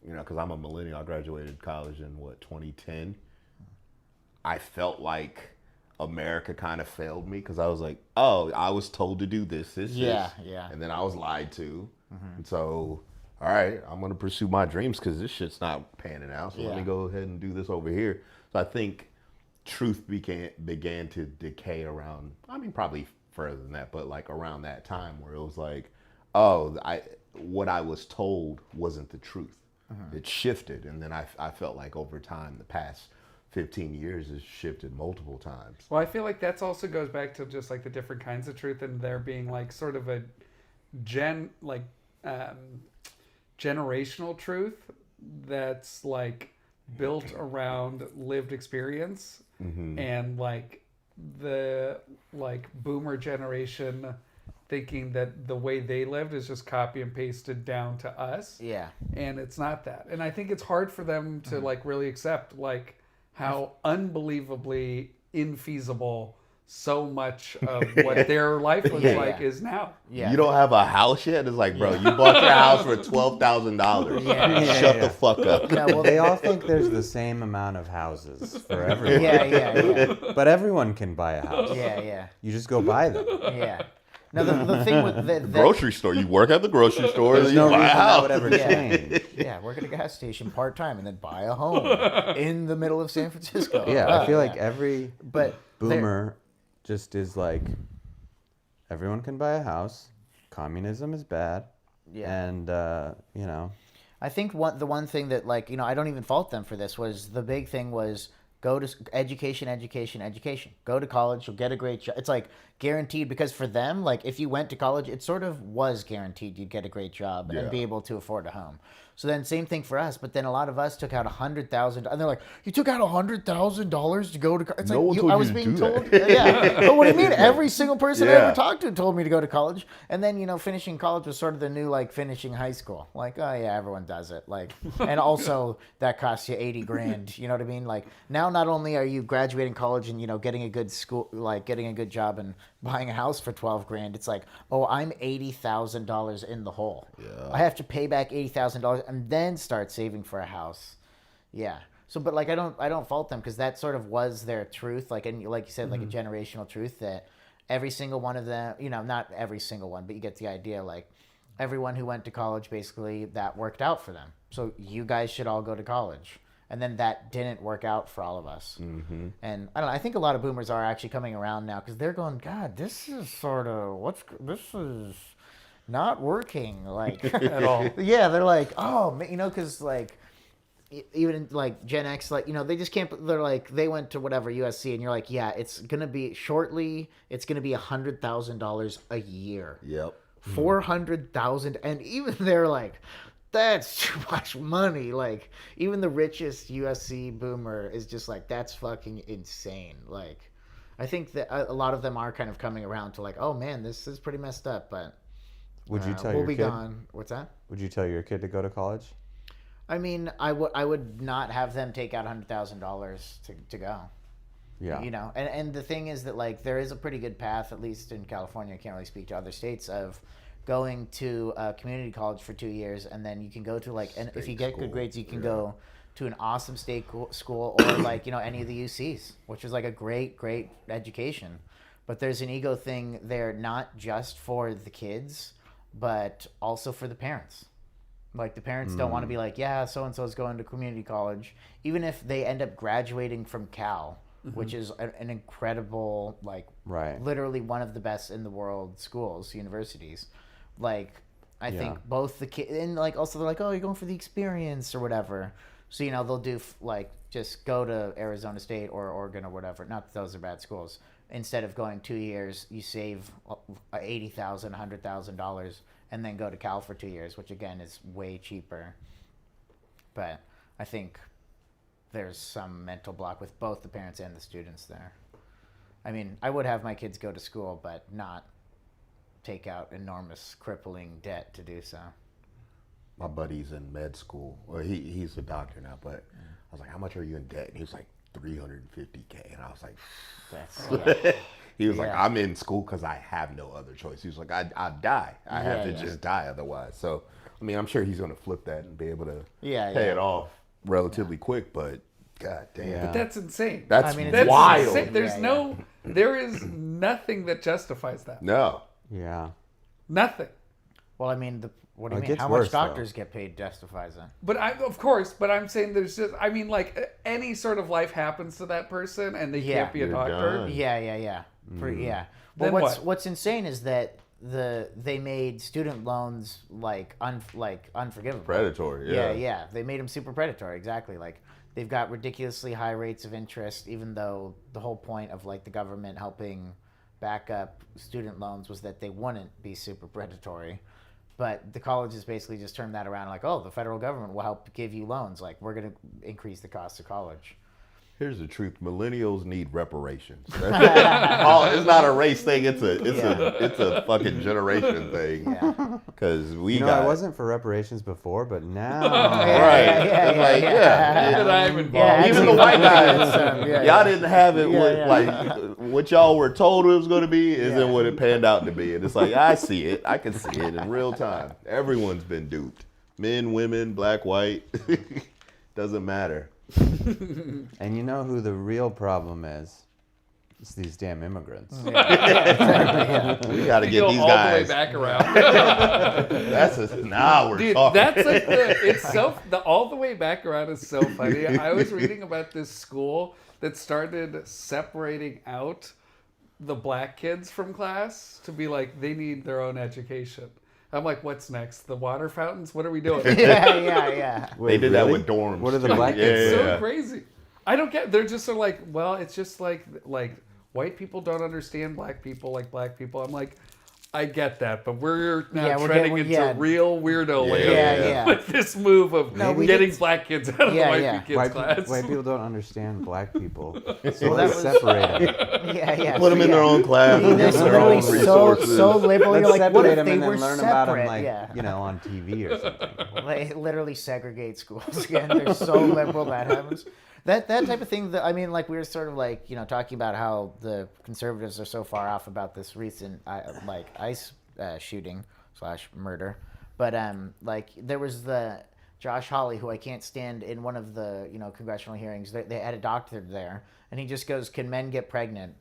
you know, because I'm a millennial. I graduated college in 2010. I felt like America kind of failed me because I was like, oh, I was told to do this, Yeah. and then I was lied to. And so, all right, I'm going to pursue my dreams because this shit's not panning out. So let me go ahead and do this over here. So I think truth began to decay around, I mean, probably further than that, but like around that time where it was like, oh, what I was told wasn't the truth. It shifted. And then I felt like over time, the past 15 years has shifted multiple times. Well, I feel like that's also goes back to just like the different kinds of truth and there being like sort of a generational truth that's like built around lived experience and like the like boomer generation thinking that the way they lived is just copy and pasted down to us. Yeah. And it's not that. And I think it's hard for them to like really accept like how unbelievably infeasible so much of what their life was like is now. Yeah. You don't have a house yet? It's like, bro, you bought your house for $12,000. Shut the fuck up. Yeah, well, They all think there's the same amount of houses for everyone. yeah. But everyone can buy a house. Yeah. You just go buy them. Yeah. Now, the thing with the Grocery store. You work at the grocery store. There's and no you reason buy a that house. would ever Yeah. change. Yeah, work at a gas station part-time and then buy a home in the middle of San Francisco. Yeah, I feel like every But boomer just is like, everyone can buy a house. Communism is bad. Yeah. And, you know, I think the one thing that, like, you know, I don't even fault them for this, was the big thing was go to education. Go to college, you'll get a great job. It's like guaranteed, because for them, like, if you went to college, it sort of was guaranteed you'd get a great job and be able to afford a home. So then same thing for us, but then a lot of us took out $100,000, and they're like, "You took out $100,000 to go to?" It's No like one told I you was to being do told. that. Yeah, but what do you mean? Every single person I Yeah. ever talked to told me to go to college, and then finishing college was sort of the new like finishing high school. Like, oh yeah, everyone does it. Like, and also that costs you $80,000. You know what I mean? Like now, not only are you graduating college and getting a good school, like getting a good job and buying a house for $12,000, it's like, oh, I'm $80,000 in the hole. Yeah. I have to pay back $80,000 and then start saving for a house. Yeah. So, but like, I don't fault them, because that sort of was their truth. Like, and like you said, like a generational truth that every single one of them, not every single one, but you get the idea. Like, everyone who went to college, basically, that worked out for them. So you guys should all go to college. And then that didn't work out for all of us. Mm-hmm. And I don't know, I think a lot of boomers are actually coming around now, because they're going, God, this is sort of, this is not working, like, At all. Yeah, they're like, oh, because like, even like Gen X, like, they just can't, they're like, they went to whatever USC, and you're like, yeah, it's gonna be $100,000 a year. Yep. 400,000, and even they're like, that's too much money. Like, even the richest USC boomer is just like, that's fucking insane. Like, I think that a lot of them are kind of coming around to like, oh man, this is pretty messed up, but Would you tell we'll your be kid? gone. What's that? Would you tell your kid to go to college? I mean, I would not have them take out $100,000 to go. Yeah. And the thing is that, like, there is a pretty good path, at least in California, I can't really speak to other states, of going to a community college for 2 years, and then you can go to, like, and if you get good grades, you can go to an awesome state school, or like, any of the UCs, which is like a great education. But there's an ego thing there, not just for the kids, but also for the parents. Like, the parents don't want to be like, yeah, so-and-so's going to community college, even if they end up graduating from Cal, which is an incredible, like, Right. literally one of the best in the world schools, universities. Like, I think both the kids, and like, also they're like, oh, you're going for the experience or whatever. So, they'll do like, just go to Arizona State or Oregon or whatever. Not that those are bad schools. Instead of going 2 years, you save $80,000, $100,000, and then go to Cal for 2 years, which again is way cheaper. But I think there's some mental block with both the parents and the students there. I mean, I would have my kids go to school, but not take out enormous crippling debt to do so. My buddy's in med school. Well, he's a doctor now, but I was like, how much are you in debt? And he was like, $350K. And I was like, That's he was like, Yeah. I'm in school because I have no other choice. He was like, I'd die. I have to just die otherwise. So, I mean, I'm sure he's going to flip that and be able to pay it off relatively quick, but god damn. Yeah. But that's insane. That's I mean, it's That's wild. insane. There is nothing that justifies that. No. Yeah. Nothing. Well, I mean, what do you It mean? gets How worse, much doctors get paid justifies that? But of course, but I'm saying there's just, I mean, like, any sort of life happens to that person and they Yeah. can't be a You're doctor. done. Yeah. Yeah. Well, Then what's what? what's insane is that they made student loans like unforgivable. Predatory. Yeah. They made them super predatory. Exactly. Like, they've got ridiculously high rates of interest, even though the whole point of like the government helping back up student loans was that they wouldn't be super predatory. But the colleges basically just turned that around, like, oh, the federal government will help give you loans. Like, we're going to increase the cost of college. Here's the truth: millennials need reparations. It's not a race thing. It's a fucking generation thing. Yeah. Because we I got wasn't for reparations before, but now. right. That I'm involved. Even the white guys, Yeah. y'all didn't have it. Yeah. Like what y'all were told it was going to be isn't what it panned out to be. And it's like I see it. I can see it in real time. Everyone's been duped. Men, women, black, white. Doesn't matter. And you know who the real problem is? It's these damn immigrants. We got to get Go these all guys. the way back around. Now we're Dude, talking. that's like all the way back around is so funny. I was reading about this school that started separating out the black kids from class to be like, they need their own education. I'm like, what's next? The water fountains? What are we doing? Yeah. They did that really? with dorms. What are the too. black kids It's Yeah, so yeah. crazy. I don't get. They're just sort of like, well, it's just like white people don't understand black people like black people. I'm like, I get that, but we're now Yeah, we're treading getting- into yeah. real weirdo land Yeah. with this move of we getting did- black kids out of Yeah, the white yeah. kids class. White people don't understand black people. Well, So that they was- separate them. Yeah. Put them in their own class. They're Their literally own so resources. liberal. Let's You're like, what separate if them they and were then learn separate? about them, like, yeah. you know, on TV or something. They literally segregate schools again. They're so liberal that happens. That type of thing. I mean, like we were sort of like talking about how the conservatives are so far off about this recent ICE shooting / murder, but like there was the Josh Hawley, who I can't stand, in one of the congressional hearings. They had a doctor there, and he just goes, "Can men get pregnant?"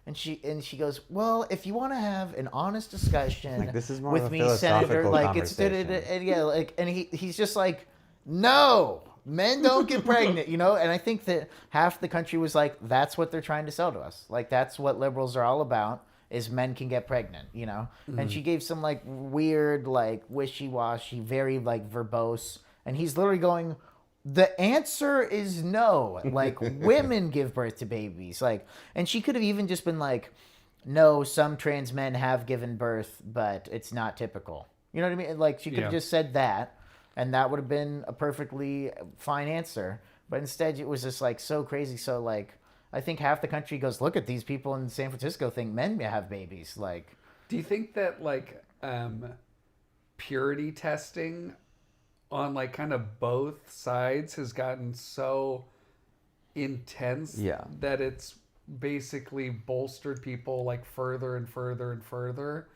And she goes, "Well, if you want to have an honest discussion Like, this is more with of a me, Senator, philosophical like it's conversation. and yeah, like, and he's just like, no, men don't get pregnant, And I think that half the country was like, that's what they're trying to sell to us. Like that's what liberals are all about, is men can get pregnant, And she gave some like weird, like wishy-washy, very like verbose, and he's literally going, the answer is no. Like women give birth to babies. Like, and she could have even just been like, no, some trans men have given birth, but it's not typical. You know what I mean? Like she could have just said that, and that would have been a perfectly fine answer. But instead, it was just like so crazy. So like, I think half the country goes, look at these people in San Francisco think men have babies. Like, Do you think that like purity testing on like kind of both sides has gotten so intense Yeah. that it's basically bolstered people like further and further and further?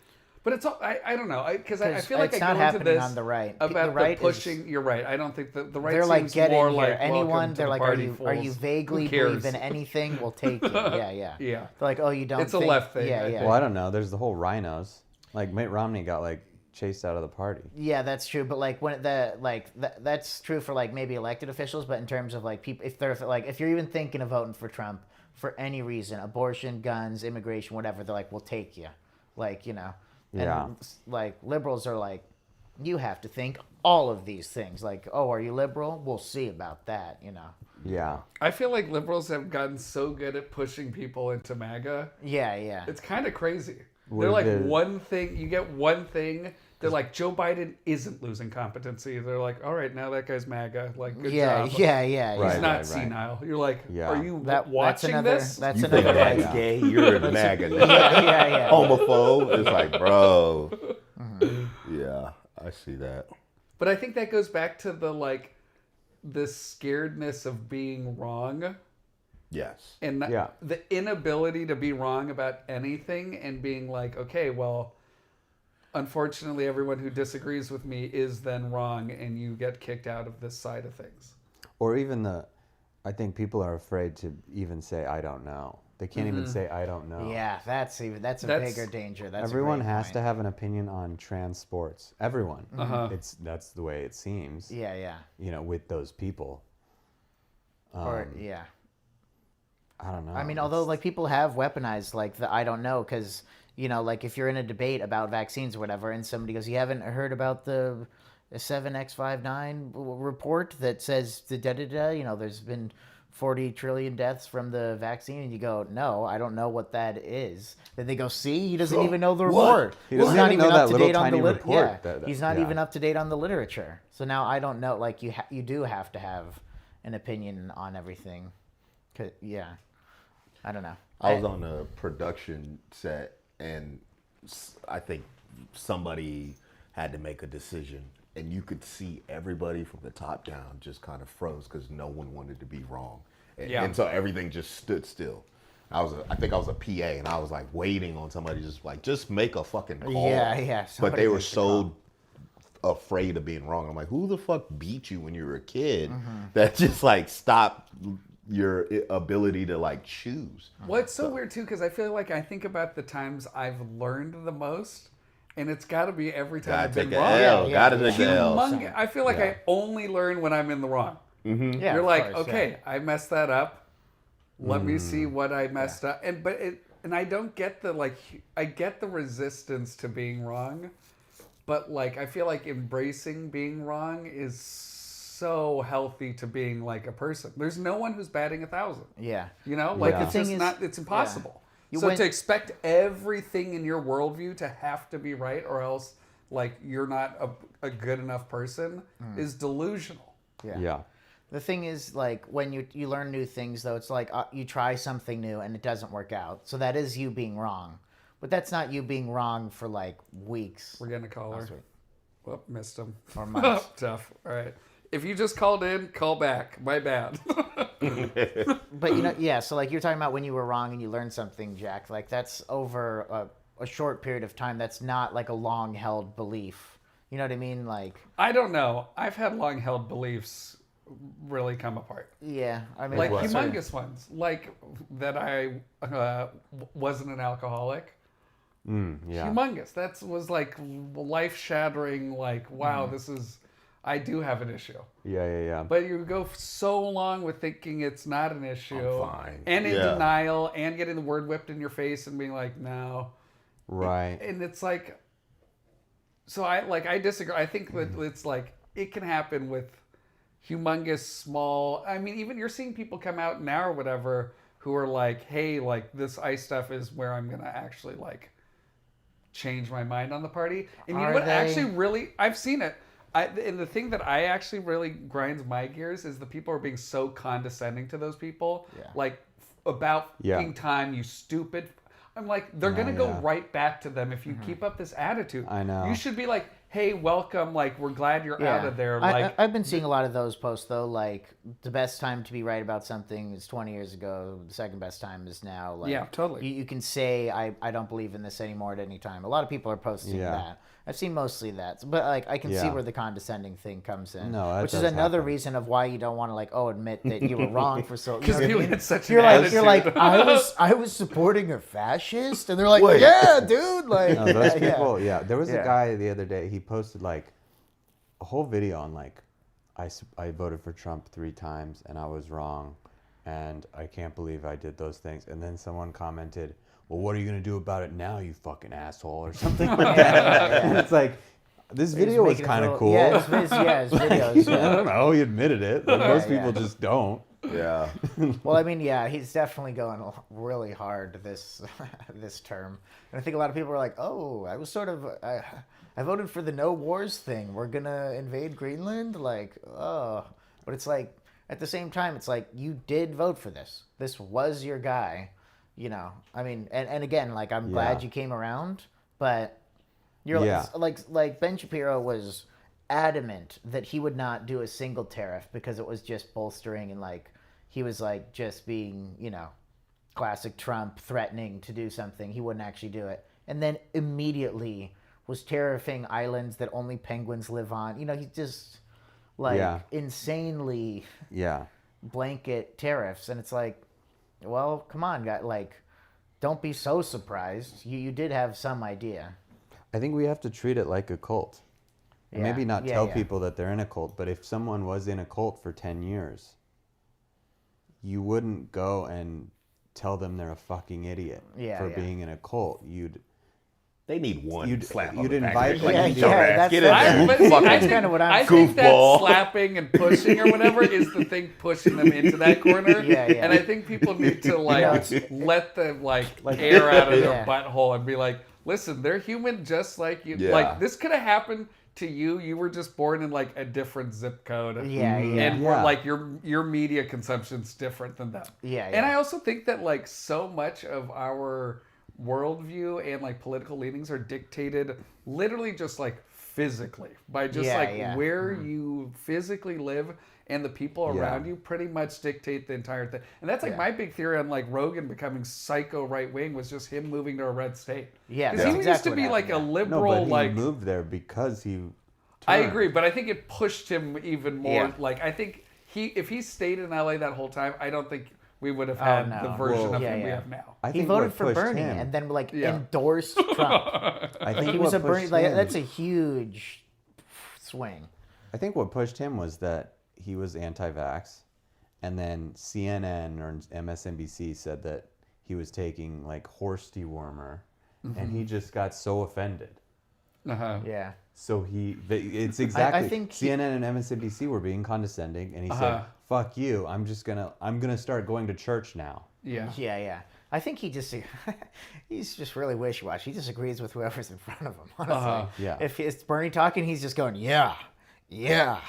But it's all, I don't know, because I feel like it's I not go into happening this on the right. about The right the pushing. is- You're right. I don't think the right they're like, seems get more in here. like Anyone, welcome to they're the like, party, are you fools. vaguely Who cares? believe in anything? We'll take you. Yeah. Yeah. They're like, oh, you don't. It's a think... left thing, Yeah, I yeah. think. Well, I don't know. There's the whole rhinos. Like Mitt Romney got like chased out of the party. Yeah, that's true. But like when that's true for like maybe elected officials. But in terms of like people, if you're even thinking of voting for Trump for any reason, abortion, guns, immigration, whatever, they're like, we'll take you. Like And Yeah. like liberals are like, you have to think all of these things. Like, oh, are you liberal? We'll see about that. Yeah. I feel like liberals have gotten so good at pushing people into MAGA. Yeah. It's kind of crazy. With They're like the- one thing, you get one thing. They're like, Joe Biden isn't losing competency. They're like, all right, now that guy's MAGA. Like, good Yeah. job. Yeah. Right. He's not senile. You're like, Yeah. are you That's watching another. this? That's You think another. that's Like, gay? You're a MAGA now. yeah. Homophobe. It's like, bro. Yeah, I see that. But I think that goes back to the like, the scaredness of being wrong. Yes. And Yeah. the inability to be wrong about anything and being like, okay, well, unfortunately, everyone who disagrees with me is then wrong, and you get kicked out of this side of things. Or even I think people are afraid to even say, I don't know. They can't even say, I don't know. Yeah, that's a That's- bigger danger. That's Everyone a great has point. to have an opinion on trans sports. Everyone. Uh-huh. That's the way it seems. Yeah. With those people. Or yeah. I don't know. I mean, although like people have weaponized like the I don't know, because like if you're in a debate about vaccines or whatever, and somebody goes, you haven't heard about the 7X59 report that says the there's been 40 trillion deaths from the vaccine, and you go, no, I don't know what that is. Then they go, see, he doesn't even know the report. He doesn't He's not even know even that up to little date on the tiny report Yeah, that- he's not yeah. even up to date on the literature. So now I don't know. Like you do have to have an opinion on everything. Yeah, I don't know. I was on a production set, and I think somebody had to make a decision, and you could see everybody from the top down just kind of froze because no one wanted to be wrong, and so everything just stood still. I think I was a PA, and I was like waiting on somebody just make a fucking call. Yeah. But somebody they were makes the call. so afraid of being wrong. I'm like, who the fuck beat you when you were a kid Mm-hmm. that just like stopped your ability to like choose? Well, it's so weird too, because I feel like I think about the times I've learned the most, and it's got to be every time Gotta I've been take an wrong. L. Yeah, Gotta take an L. I feel like I only learn when I'm in the wrong. Yeah, You're of like, course, okay, I messed that up. Let me see what I messed up. And I don't get I get the resistance to being wrong, but like I feel like embracing being wrong is so healthy to being like a person. There's no one who's batting 1,000. Yeah. Like Yeah. it's The just thing is- not. It's impossible. So to expect everything in your worldview to have to be right, or else like you're not a good enough person, is delusional. Yeah. The thing is, like, when you learn new things, though, it's like you try something new and it doesn't work out. So that is you being wrong. But that's not you being wrong for, like, weeks. We're getting a caller. sweet. Whoop, missed him. Or months. Tough. All right. If you just called in, call back. My bad. But, yeah, so, like, you're talking about when you were wrong and you learned something, Jack. Like, that's over a short period of time. That's not, like, a long-held belief. You know what I mean? Like... I don't know. I've had long-held beliefs really come apart. Yeah, I mean... Like what? humongous ones. Like that I wasn't an alcoholic. Yeah. Humongous. That was like life-shattering, like, wow, this is... I do have an issue. Yeah. But you go so long with thinking it's not an issue. I'm fine. And in Yeah. denial and getting the word whipped in your face and being like, no. Right. And it's like... So I disagree. I think that it's like, it can happen with humongous small... I mean, even you're seeing people come out now or whatever who are like, hey, like this ice stuff is where I'm going to actually like change my mind on the party. And you know Are what they? actually really... I've seen it. And the thing that I actually really grinds my gears is the people are being so condescending to those people. Yeah. Like, about Yeah. fucking time, you stupid... I'm like, they're going to go yeah. right back to them if you keep up this attitude. I know. You should be like, hey, welcome. Like, we're glad you're out of there. Like, I've been seeing a lot of those posts, though. Like, the best time to be right about something is 20 years ago. The second best time is now. Like, Yeah, totally. You can say, I don't believe in this anymore at any time. A lot of people are posting Yeah. that. I've seen mostly that. But, like, I can see Yeah. where the condescending thing comes in. No, that which is does another happen. reason of why you don't want to, like, admit that you were wrong for so... because you had such an You're attitude. like, I was supporting a fascist? And they're like, Wait. yeah, dude. Like, No, those yeah. people, yeah. There was Yeah. a guy the other day, he posted like a whole video on like, I voted for Trump 3 times and I was wrong. And I can't believe I did those things. And then someone commented, well, what are you going to do about it now, you fucking asshole, or something like that. And it's like, this video was making it kind of feel- cool. Yeah, his videos. I Yeah. don't know, he admitted it. Like, most yeah. people just don't. Yeah. Well, I mean, yeah, he's definitely going really hard this this term, and I think a lot of people are like, "Oh, I was sort of, I voted for the no wars thing. We're gonna invade Greenland." Like, oh, but it's like at the same time, it's like you did vote for this. This was your guy, you know. I mean, and again, like I'm glad Yeah. you came around, but you're Yeah. like Ben Shapiro was adamant that he would not do a single tariff because it was just bolstering and like he was like just being, you know, classic Trump threatening to do something. He wouldn't actually do it. And then immediately was tariffing islands that only penguins live on. You know, he just like Yeah. insanely Yeah. blanket tariffs. And it's like, well, come on, guy, like don't be so surprised. You did have some idea. I think we have to treat it like a cult. And Yeah. maybe not Yeah, tell yeah. people that they're in a cult, but if someone was in a cult for 10 years, you wouldn't go and tell them they're a fucking idiot Yeah, for yeah. being in a cult. You'd They need one You'd- slap on you'd the back. invite Like, them you to- dumbass, Yeah, that's- get in that's- there. But see, Fucking I think, kinda what I'm I think that goofball. slapping and pushing or whatever is the thing pushing them into that corner. Yeah, yeah. And I think people need to like know, let them like air out of their Yeah. butthole and be like, listen, they're human just like you. Yeah. Like this could have happened to you. You were just born in like a different zip code. Yeah, yeah. And Yeah. like your media consumption's different than them. Yeah, And yeah. I also think that like so much of our worldview and like political leanings are dictated literally just like physically by just Yeah, like yeah. where you physically live, and the people Yeah. around you pretty much dictate the entire thing. And that's like Yeah. my big theory on like Rogan becoming psycho right wing was just him moving to a red state. Yeah, because that's he exactly used to be what like a happened, no, liberal but he like. moved there because he. I turned. agree, but I think it pushed him even more. Yeah. Like I think if he stayed in LA that whole time, I don't think we would have had no. the version Well, of yeah, him we yeah. have now. I He think voted what for pushed Bernie him- and then like Yeah. endorsed Trump. I think He was what a Bernie. pushed Like him- that's a huge swing. I think what pushed him was that he was anti-vax, and then CNN or MSNBC said that he was taking like horse dewormer, and he just got so offended. Uh-huh. Yeah. So it's exactly. think he- CNN and MSNBC were being condescending, and he Uh-huh. said, "Fuck you! I'm gonna start going to church now." Yeah. Yeah, yeah. I think he's just really wishy-washy. He disagrees with whoever's in front of him, honestly. Yeah. If it's Bernie talking, he's just going, yeah. Yeah.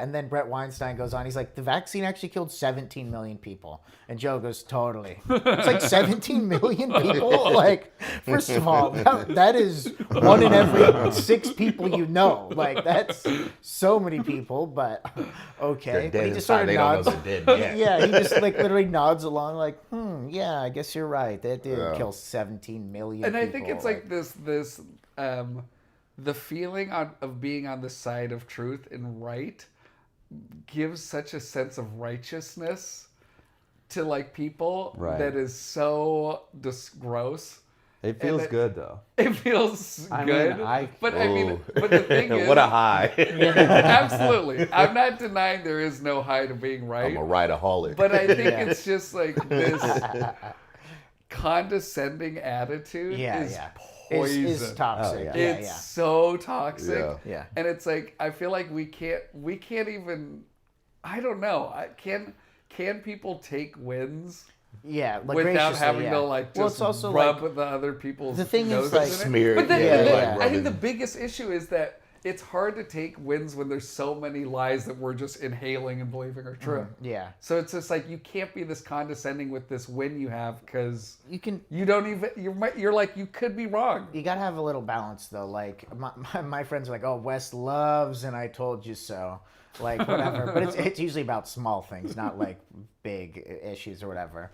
And then Brett Weinstein goes on. He's like, the vaccine actually killed 17 million people. And Joe goes, totally. It's like 17 million people? Like, first of all, that is 1 in every 6 people you know. Like, that's so many people, but okay. They're But dead he just inside. sort of They don't nods. know they're dead yet. Yeah, he just like literally nods along like, yeah, I guess you're right. That did Yeah. kill 17 million And people. I think it's like this the feeling of being on the side of truth and right gives such a sense of righteousness to like people Right. that is so gross. It feels it- good though. It feels I mean, good, but I mean, Ooh. but the thing is, What a high. absolutely, I'm not denying there is no high to being right. I'm a rideaholic. But I think it's just like this condescending attitude is poison. Is toxic. Oh, yeah. It's so toxic. Yeah. Yeah. And it's like I feel like we can't even I don't know. Can people take wins Yeah, like without graciously, having yeah. to like Well, just it's also rub like the other people's the thing is, noses like- in it? Smear But it, then, yeah, then yeah. I think the rubbing. biggest issue is that it's hard to take wins when there's so many lies that we're just inhaling and believing are true. Yeah. So it's just like you can't be this condescending with this win you have because You can. you don't even you're like you could be wrong. You gotta have a little balance though. Like my friends are like, "Oh, Wes loves," and I told you so. Like whatever, but it's usually about small things, not like big issues or whatever.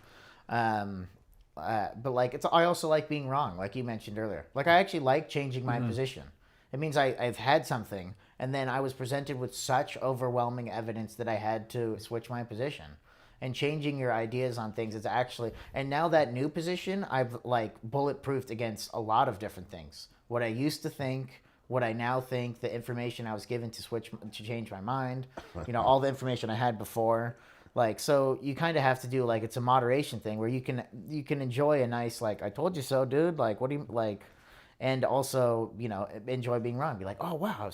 But like I also like being wrong, like you mentioned earlier. Like I actually like changing my position. It means I've had something, and then I was presented with such overwhelming evidence that I had to switch my position. And changing your ideas on things is actually, and now that new position, I've like bulletproofed against a lot of different things. What I used to think, what I now think, the information I was given to change my mind, all the information I had before. Like, so you kind of have to do like, it's a moderation thing where you can enjoy a nice, like, I told you so, dude. Like, what do you like? And also, enjoy being wrong. Be like, oh, wow,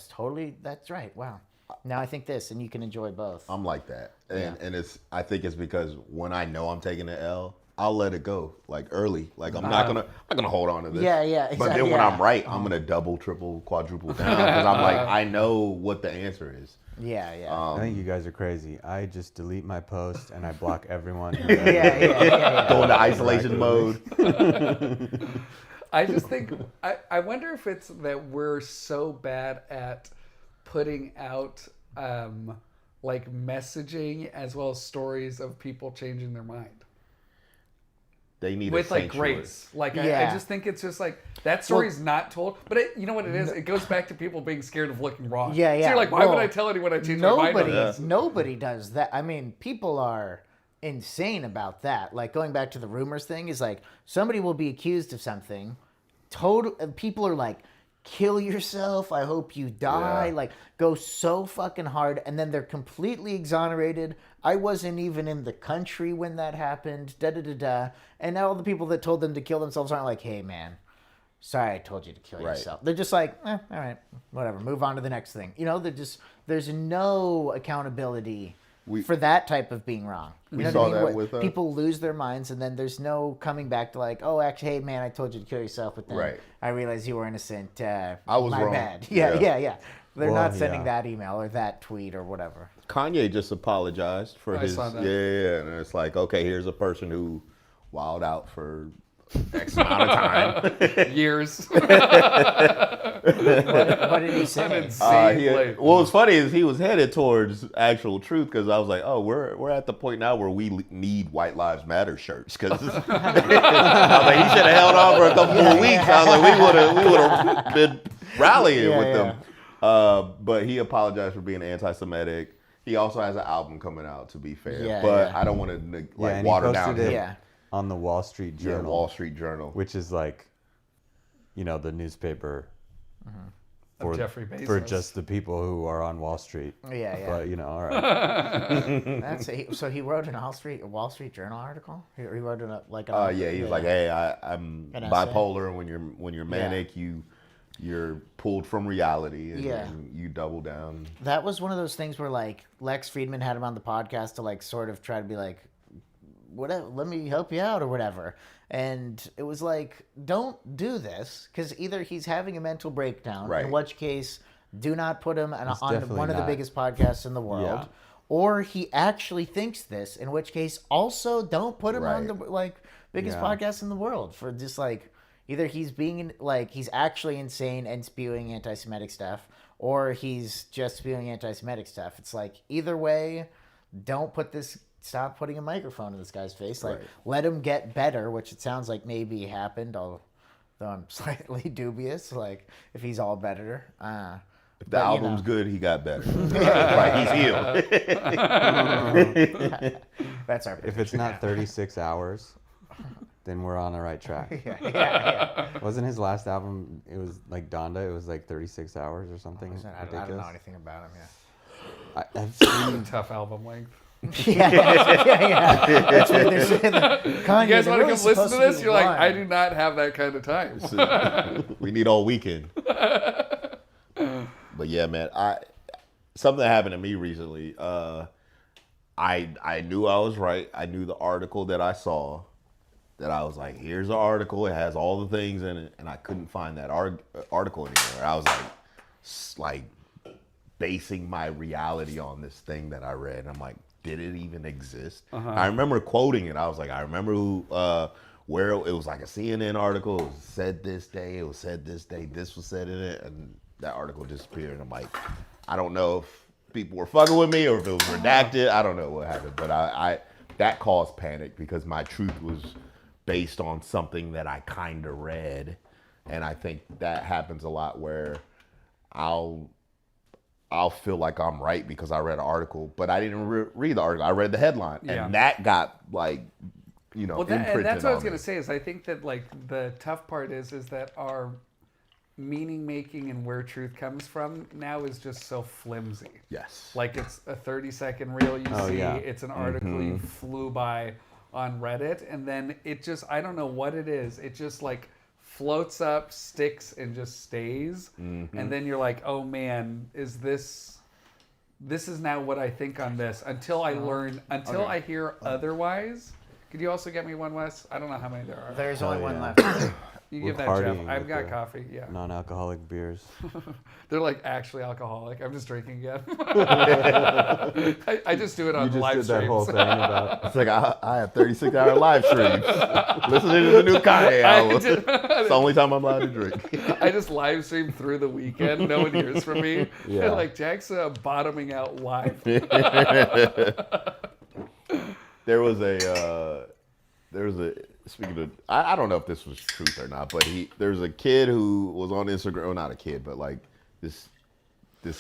that's right. Wow. Now I think this, and you can enjoy both. I'm like that, and I think it's because when I know I'm taking an L, I'll let it go like early. Like I'm not gonna hold on to this. Yeah, yeah, But then exactly, when yeah. I'm right, I'm gonna double, triple, quadruple down because I'm like I know what the answer is. Yeah. I think you guys are crazy. I just delete my post and I block everyone. Yeah. Go into isolation mode. I just think I wonder if it's that we're so bad at putting out like messaging as well as stories of people changing their mind They need with a like sanctuary. grace. Like Yeah. I just think it's just like that story's not told. But you know what it is? It goes back to people being scared of looking wrong. Yeah. So you're like, why would Well, I tell anyone I changed my mind on this? Nobody does that. I mean, people are insane about that. Like going back to the rumors thing is like somebody will be accused of something. People are like, kill yourself. I hope you die. Yeah. Like go so fucking hard, and then they're completely exonerated. I wasn't even in the country when that happened. Da da da da. And now all the people that told them to kill themselves aren't like, hey man, sorry I told you to kill Right. yourself. They're just like, all right, whatever, move on to the next thing. There's no accountability for that type of being wrong. You know saw what I mean? that with, people lose their minds, and then there's no coming back to like, oh, actually, hey man, I told you to kill yourself, but then Right. I realized you were innocent. I was my wrong. bad. Yeah. Yeah. They're Well, not sending yeah. that email or that tweet or whatever. Kanye just apologized for I his saw that. yeah, and it's like okay, here's a person who wilded out for X amount of time. Years. What did he say? Insanely. What was funny is he was headed towards actual truth because I was like, oh, we're at the point now where we need White Lives Matter shirts because I was like, he should have held on for a couple more weeks. I was like, we would have been rallying with them. But he apologized for being anti-Semitic. He also has an album coming out, to be fair. Yeah, but yeah. I don't want to and water he down posted him. it Yeah. on the Wall Street Yeah, Journal, Wall Street Journal. which is like, the newspaper Of Jeffrey Bezos. for just the people who are on Wall Street. Yeah. But all right. So he wrote a Wall Street Journal article. He wrote it like. Yeah, he was like, "Hey, I'm An essay? bipolar, and when you're manic, you're pulled from reality, and, Yeah. and you double down." That was one of those things where like Lex Friedman had him on the podcast to like sort of try to be like, whatever, let me help you out or whatever. And it was like, don't do this, because either he's having a mental breakdown, Right. in which case, do not put him on definitely one of the not. biggest podcasts in the world. Yeah. Or he actually thinks this, in which case, also don't put him on the Right. biggest Yeah. podcast in the world, for just either he's being he's actually insane and spewing anti-Semitic stuff, or he's just spewing anti-Semitic stuff. It's like, either way, stop putting a microphone in this guy's face. Right. Let him get better, which it sounds like maybe happened, although I'm slightly dubious, if he's all better. If the album's good, he got better. Right, he's healed. That's our If it's not 36 hours, then we're on the right track. yeah. Wasn't his last album? It was like Donda. It was like 36 hours or something I don't ridiculous. know anything about him, I've seen. Tough album length. yeah. That's what they're saying. Kanye, You guys they're want to really come listen to supposed be this? You're like, one. I do not have that kind of time. We need all weekend. But yeah, man, something that happened to me recently. I knew I was right. I knew the article that I saw. That I was like, here's the article. It has all the things in it, and I couldn't find that article anywhere. I was like basing my reality on this thing that I read. And I'm like, did it even exist? I remember quoting it. I was like, I remember where it was like a CNN article. It was said this day. It was said this day. This was said in it, and that article disappeared. And I'm like, I don't know if people were fucking with me or if it was redacted. I don't know what happened, but I that caused panic because my truth was based on something that I kind of read, and I think that happens a lot where I'll feel like I'm right because I read an article, but I didn't read the article. I read the headline, Yeah. and that got And imprinted that's what I was on gonna me. say. Is I think that the tough part is that our meaning making and where truth comes from now is just so flimsy. Yes. Like it's a 30-second reel you see. yeah. It's an article you flew by on Reddit, and then it just, I don't know what it is. It just floats up, sticks, and just stays. And then you're like, oh man, is this is now what I think on this until I learn, until I hear otherwise. Could you also get me one, Wes? I don't know how many there are. There's only one yeah. left. You We're give that, Jeff. partying I've with got the coffee. Yeah. Non-alcoholic beers. They're actually alcoholic. I'm just drinking again. I just do it on You just live did that streams. whole thing about. It's like I have 36-hour live streams listening to the new Kanye album. It's the only time I'm allowed to drink. I just live stream through the weekend. No one hears from me. Yeah. Like Jack's bottoming out live. There was a speaking of, I don't know if this was truth or not, but there's a kid who was on Instagram, well, not a kid, but this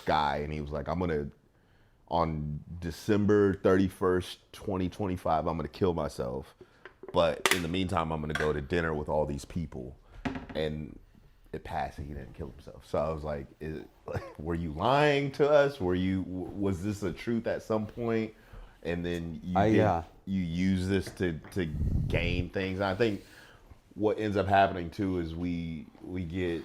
guy, and he was like, on December 31st, 2025, I'm gonna kill myself, but in the meantime, I'm gonna go to dinner with all these people, and it passed, and he didn't kill himself. So I was like, were you lying to us? Was this a truth at some point? And then you use this to gain things. And I think what ends up happening too is we get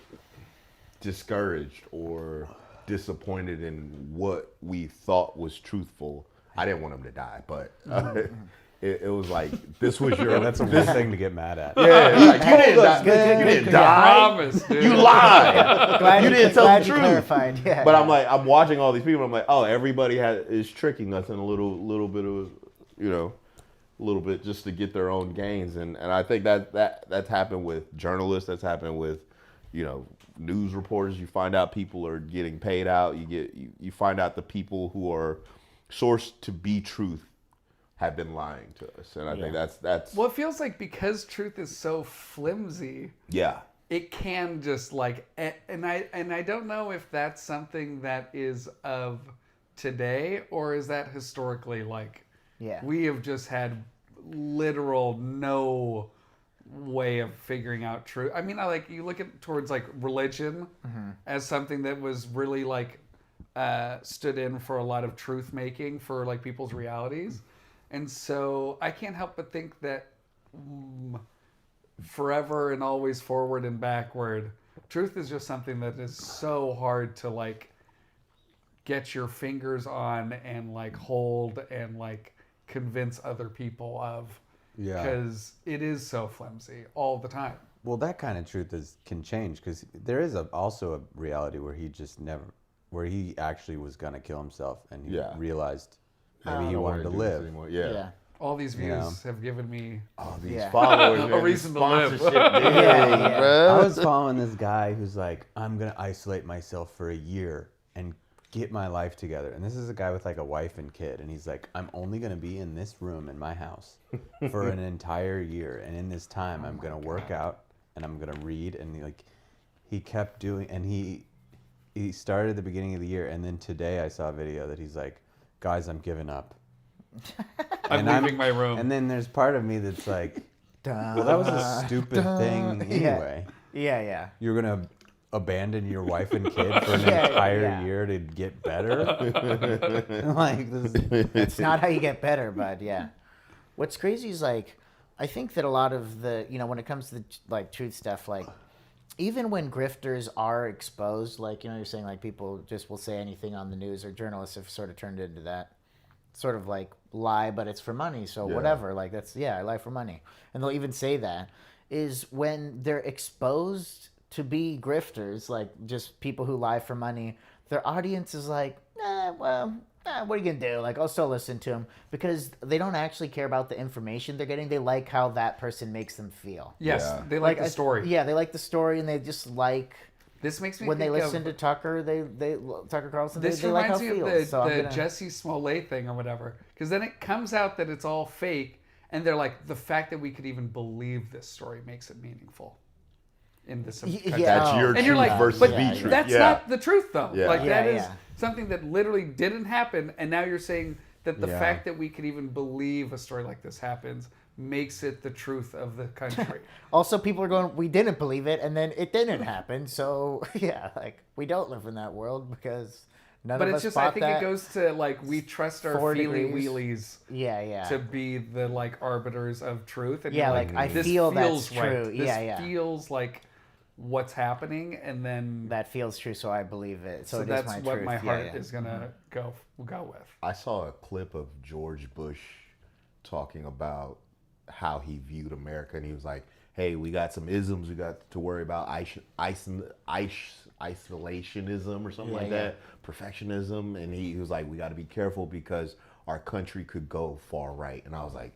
discouraged or disappointed in what we thought was truthful. I didn't want him to die, but it was like, this was your. Yeah, that's a weird thing to get mad at. Yeah, like, you didn't die. Good, You good, didn't good. die. Promise, dude. You lied. Glad You didn't tell glad the you truth. clarified. Yeah. But I'm watching all these people. I'm like, oh, everybody is tricking us in a little bit of, a little bit just to get their own gains. And I think that's happened with journalists. That's happened with, news reporters. You find out people are getting paid out. You find out the people who are sourced to be truth have been lying to us. And I think that's Well, it feels like because truth is so flimsy, yeah. it can just and I don't know if that's something that is of today or is that historically Yeah. we have just had literal no way of figuring out truth. I mean, you look at towards religion as something that was really stood in for a lot of truth making for people's realities. And so I can't help but think that forever and always forward and backward, truth is just something that is so hard to get your fingers on and hold and convince other people of. Yeah. because it is so flimsy all the time. Well, that kind of truth can change because there is also a reality where where he actually was gonna kill himself and he Yeah. realized I maybe don't he wanna wanted to do this live. anymore. Yeah. All these views Yeah. have given me Oh, these Yeah. followers. A man, reason these to live. sponsorship deals, Yeah. bro. I was following this guy who's like, I'm gonna isolate myself for a year and get my life together. And this is a guy with like a wife and kid, and he's like, I'm only gonna be in this room in my house for an entire year, and in this time, I'm gonna work out and I'm gonna read. And like, he kept doing, and he started at the beginning of the year, and then today I saw a video that he's like, guys, I'm giving up. I'm And leaving my room. And then there's part of me that's like, well, that was a stupid thing anyway. Yeah. You're gonna abandon your wife and kid for an Yeah, entire yeah. year to get better? Like this is, It's not how you get better, bud. Yeah. What's crazy is like, I think that a lot of the, when it comes to the, like truth stuff, like even when grifters are exposed, like, you're saying like people just will say anything on the news, or journalists have sort of turned into that sort of like lie, but it's for money. So Yeah. whatever, like I lie for money. And they'll even say that is when they're exposed to be grifters, like just people who lie for money, their audience is like, what are you gonna do? Like, I'll still listen to them because they don't actually care about the information they're getting. They like how that person makes them feel. Yes, Yeah. they like the story. Yeah, they like the story, and they just like This makes me when they think listen of, to Tucker. They Tucker Carlson. This they like how reminds it me of feels. the, So I'm the gonna, Jesse Smollett thing or whatever. Because then it comes out that it's all fake, and they're like, the fact that we could even believe this story makes it meaningful. In this country. That's your And truth you're like, versus but the yeah, truth. that's yeah. not the truth, though. Yeah. Like, Yeah, that is yeah. something that literally didn't happen, and now you're saying that the Yeah. fact that we could even believe a story like this happens makes it the truth of the country. Also, people are going, we didn't believe it, and then it didn't happen. So, yeah, like, we don't live in that world because none But of it's us just, bought I think that. it goes to, like, we trust our 4 feely degrees. wheelies Yeah. to be the, like, arbiters of truth. And Yeah, you're like, I this feel that's feels right. true. This Yeah. feels like what's happening, and then That feels true, so I believe it. So, so it is that's my what truth. my Yeah, heart yeah. is gonna go with. I saw a clip of George Bush talking about how he viewed America, and he was like, "Hey, we got some isms we got to worry about, isolationism or something Yeah, like yeah. that, perfectionism." And he was like, "We got to be careful because our country could go far right." And I was like,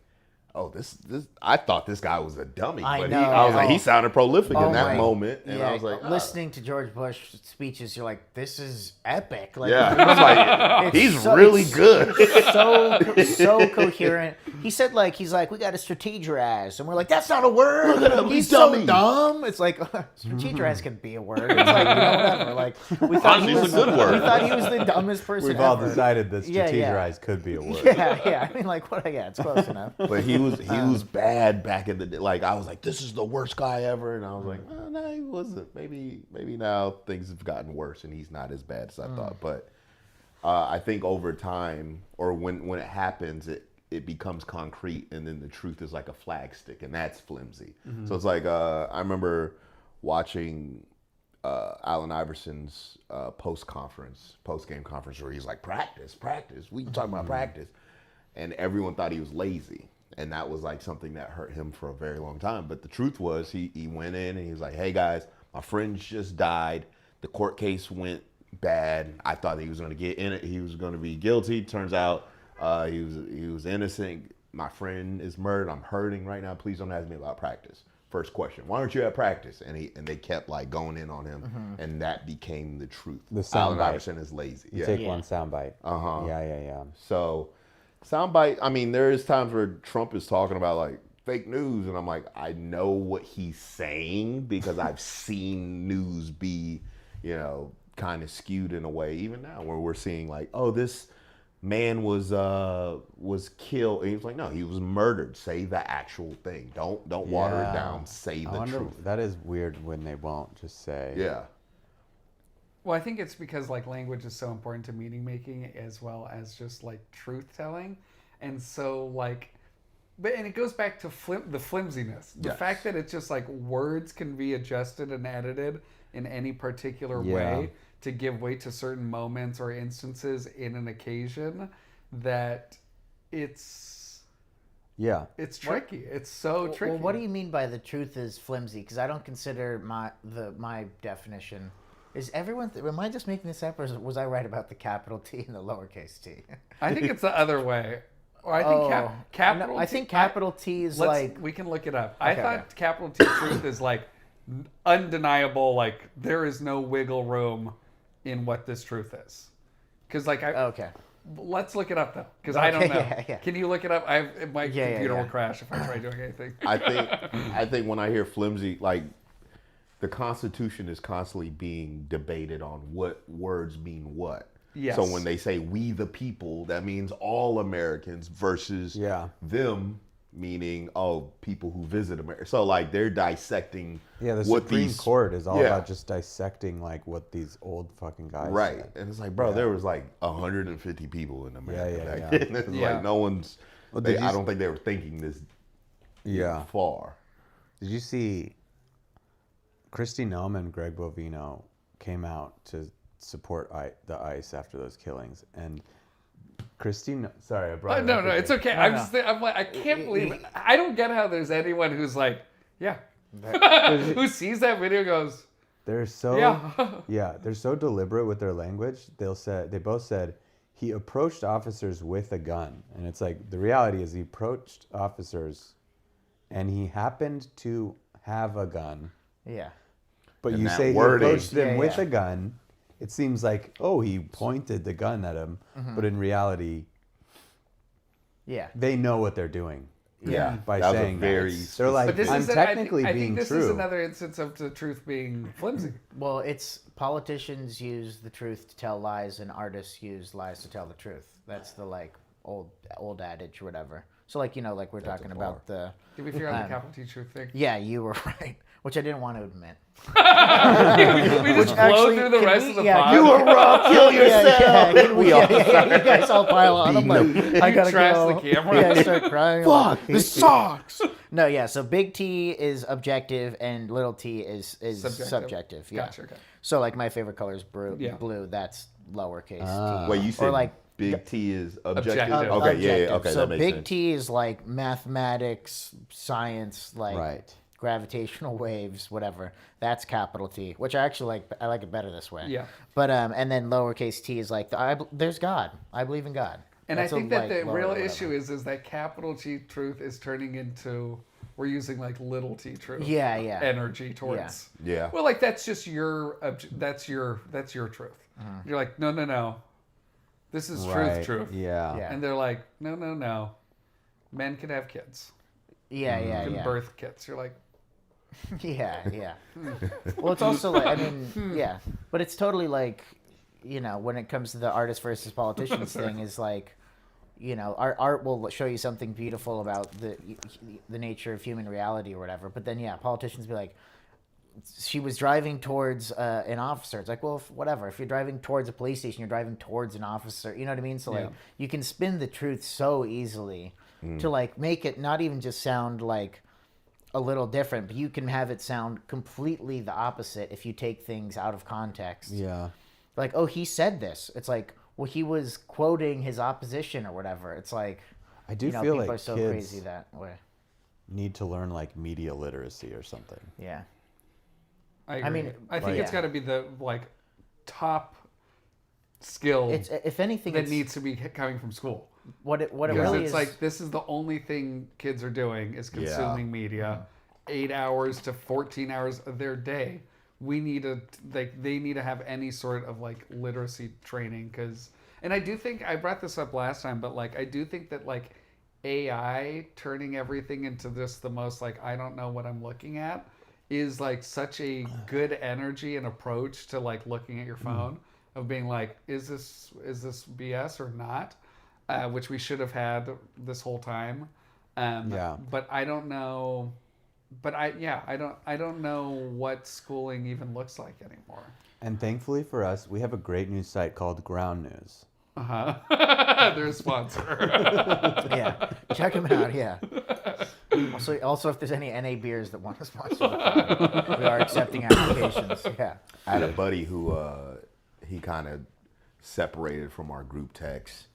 "Oh, this I thought this guy was a dummy, I but know. I was like, Oh. he sounded prolific Oh in that my- moment." And yeah, I was like, "Ah." listening to George Bush speeches, you're like, this is epic. Like, Yeah, I was like, he's really it's good. so coherent. He said he's like, we got to strategize, and we're like, that's not a word. Look at him, He's he's so dummy. dumb. It's like strategize can be a word. It's like, whatever. Like we thought Honestly, he it's was a good word. We thought he was the dumbest person. we've all ever. decided that Yeah, yeah. strategize could be a word. Yeah. I mean, like, what? Yeah, it's close enough. But he was bad back in the day. Like, I was like, this is the worst guy ever, and I was like, oh, no, he wasn't. Maybe now things have gotten worse, and he's not as bad as I thought. But I think over time, or when it happens, it becomes concrete, and then the truth is like a flag stick, and that's flimsy. So it's like I remember watching Allen Iverson's post-game conference, where he's like, practice. We talking about practice, and everyone thought he was lazy. And that was like something that hurt him for a very long time. But the truth was he went in and he was like, hey guys, my friend just died. The court case went bad. I thought he was going to get in it. He was going to be guilty. Turns out he was innocent. My friend is murdered. I'm hurting right now. Please don't ask me about practice. First question, why aren't you at practice? And they kept like going in on him, and that became the truth. The Allen soundbite. Iverson is lazy. You Yeah. take one soundbite. Uh-huh. Yeah. So, soundbite. I mean, there is times where Trump is talking about like fake news, and I'm like, I know what he's saying because I've seen news be, kind of skewed in a way. Even now, where we're seeing like, oh, this man was killed. And he was like, no, he was murdered. Say the actual thing. Don't water it down. Say I the wonder, truth. that is weird when they won't just say. Yeah. Well, I think it's because like language is so important to meaning making as well as just like truth telling, and so like, and it goes back to the flimsiness, the Yes. fact that it's just like words can be adjusted and edited in any particular Yeah. way to give weight to certain moments or instances in an occasion, that it's Yeah. It's tricky. It's so tricky. Well, what do you mean by the truth is flimsy? Because I don't consider my definition. Is everyone? Am I just making this up, or was I right about the capital T and the lowercase t? I think it's the other way. Or I think capital. No, I think capital T is like. We can look it up. Okay, I thought capital T truth is like undeniable. Like there is no wiggle room in what this truth is. Because like Okay. let's look it up though. Because I don't know. Yeah. Can you look it up? My computer will crash if I try doing anything. I think when I hear flimsy, like the Constitution is constantly being debated on what words mean what. Yes. So when they say "we the people," that means all Americans versus them, meaning people who visit America. So like they're dissecting. Yeah, the what Supreme these, Court is all Yeah. about just dissecting like what these old fucking guys Right, said. and it's like, bro, there was like 150 people in America Yeah, back yeah. then. It's Yeah. like no one's. Well, did I you- don't think they were thinking this Yeah. far. Did you see Kristi Noem and Greg Bovino came out to support the ICE after those killings? And Kristi, sorry, I brought it No, up no, again. it's okay. I'm like, I can't believe it. I don't get how there's anyone who's like, yeah, who sees that video and goes, They're so yeah. they're so deliberate with their language. They both said he approached officers with a gun, and it's like the reality is he approached officers, and he happened to have a gun. Yeah. But And you that say he wording. approached them Yeah, with yeah. a gun. It seems like he pointed the gun at him, but in reality, Yeah. they know what they're doing. Yeah, By that was a saying that. very. They're like, but this I'm is I technically think being this true. is another instance of the truth being flimsy. Well, it's politicians use the truth to tell lies, and artists use lies to tell the truth. That's the like old adage or whatever. So like like we're talking about the. Did we figure out the capital T truth thing? Yeah, you were right, which I didn't want to admit. we just blow Actually, through the can rest we- of the yeah, pod. you were wrong. Kill yourself. You guys all pile on. I'm like, I You gotta trash go. the camera. Yeah, I start crying. Fuck, this sucks. No, yeah. So big T is objective, and little t is subjective. Yeah. Gotcha, okay. So like my favorite color is blue. Yeah. Blue. That's lowercase t. Wait, you said like big T is objective? Objective. Okay, objective. yeah, okay, So that makes big sense. T is like mathematics, science, like Right. gravitational waves, whatever. That's capital T, which I actually like. I like it better this way. Yeah. But and then lowercase t is like there's God. I believe in God. And That's I think that the lower real or whatever. issue is that capital T truth is turning into we're using like little t truth. Yeah, yeah. Energy towards. Yeah. Well, like that's just your that's your truth. You're like no. This is Right. truth. Yeah. Yeah. And they're like no. Men can have kids. Yeah, yeah, Can yeah. birth kids. You're like Yeah. Well, it's also like I mean, yeah, but it's totally like, when it comes to the artist versus politicians thing, is like, art will show you something beautiful about the nature of human reality or whatever. But then, yeah, politicians be like, she was driving towards an officer. It's like, well, whatever. If you're driving towards a police station, you're driving towards an officer. You know what I mean? So like, Yeah. you can spin the truth so easily to like make it not even just sound like a little different, but you can have it sound completely the opposite if you take things out of context. Yeah. Like, oh, he said this. It's like, well, he was quoting his opposition or whatever. It's like, I do feel people like are so kids crazy that way. need to learn like media literacy or something. Yeah. I agree. mean, I think yeah. it's got to be the like top skill It's if anything, that it's, needs to be coming from school. what it Because really it's is. like this is the only thing kids are doing is consuming media, 8 hours to 14 hours of their day. We need to they need to have any sort of like literacy training and I do think I brought this up last time, but like I do think that like AI turning everything into just the most like I don't know what I'm looking at is like such a good energy and approach to like looking at your phone of being like is this BS or not, which we should have had this whole time. Yeah. But I don't know. But I don't know what schooling even looks like anymore. And thankfully for us, we have a great news site called Ground News. They're a sponsor. Yeah, check them out. Yeah. Also, if there's any NA beers that want to sponsor, the pod, we are accepting applications. Yeah. I had a buddy who he kind of separated from our group text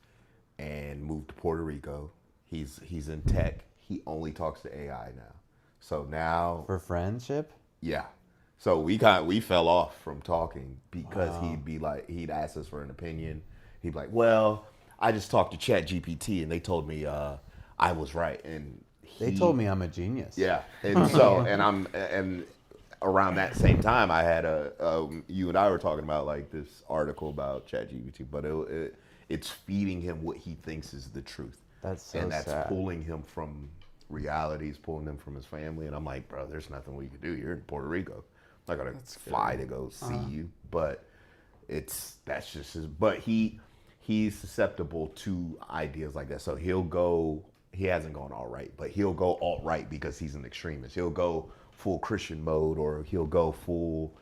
and moved to Puerto Rico. He's in tech. he only talks to AI now. So now, For friendship? yeah. So we fell off from talking because he'd ask us for an opinion. He'd be like, well, I just talked to ChatGPT and they told me I was right. And They told me I'm a genius. yeah. And so, and around that same time, I had you and I were talking about like this article about ChatGPT, but it's feeding him what he thinks is the truth. That's so And that's sad. pulling him from realities, pulling him from his family. And I'm like, bro, there's nothing we can do. You're in Puerto Rico. I'm not gonna fly to go see you. But that's just his. But he's susceptible to ideas like that. So he'll go. He hasn't gone all right, but he'll go alt right because he's an extremist. He'll go full Christian mode, or he'll go full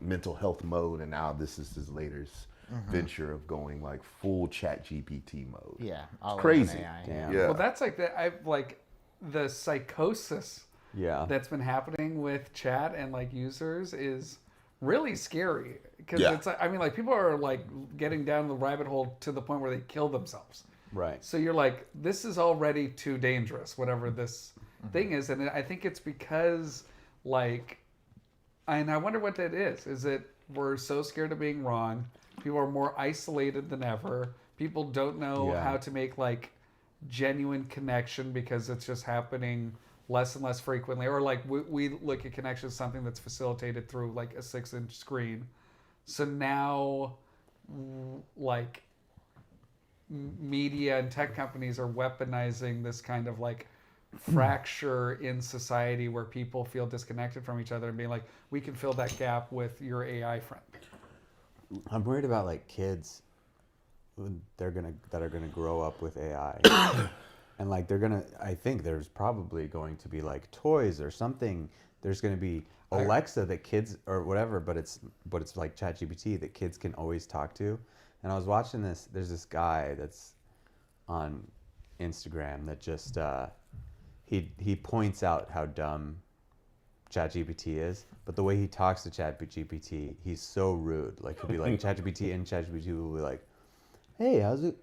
mental health mode. And now this is his latest venture of going like full ChatGPT mode. Yeah, all Crazy. in AI. Damn. Yeah. Well, that's like the psychosis Yeah. that's been happening with chat and like users is really scary because Yeah. it's like, I mean, like people are like getting down the rabbit hole to the point where they kill themselves. Right. So you're like, this is already too dangerous, whatever this thing is. And I think it's because, like, and I wonder what that is. Is it we're so scared of being wrong? People are more isolated than ever. People don't know Yeah. how to make, like, genuine connection because it's just happening less and less frequently. Or, like, we look at connection as something that's facilitated through, like, a 6-inch screen. So now, like, media and tech companies are weaponizing this kind of like fracture in society where people feel disconnected from each other and being like, we can fill that gap with your AI friend. I'm worried about like kids that are gonna grow up with AI. And like I think there's probably going to be like toys or something. There's gonna be Alexa that kids or whatever, but it's like ChatGPT that kids can always talk to. And I was watching this. There's this guy that's on Instagram that just he points out how dumb ChatGPT is, but the way he talks to ChatGPT, he's so rude. Like he'll be like ChatGPT, and ChatGPT will be like, "Hey, how's it?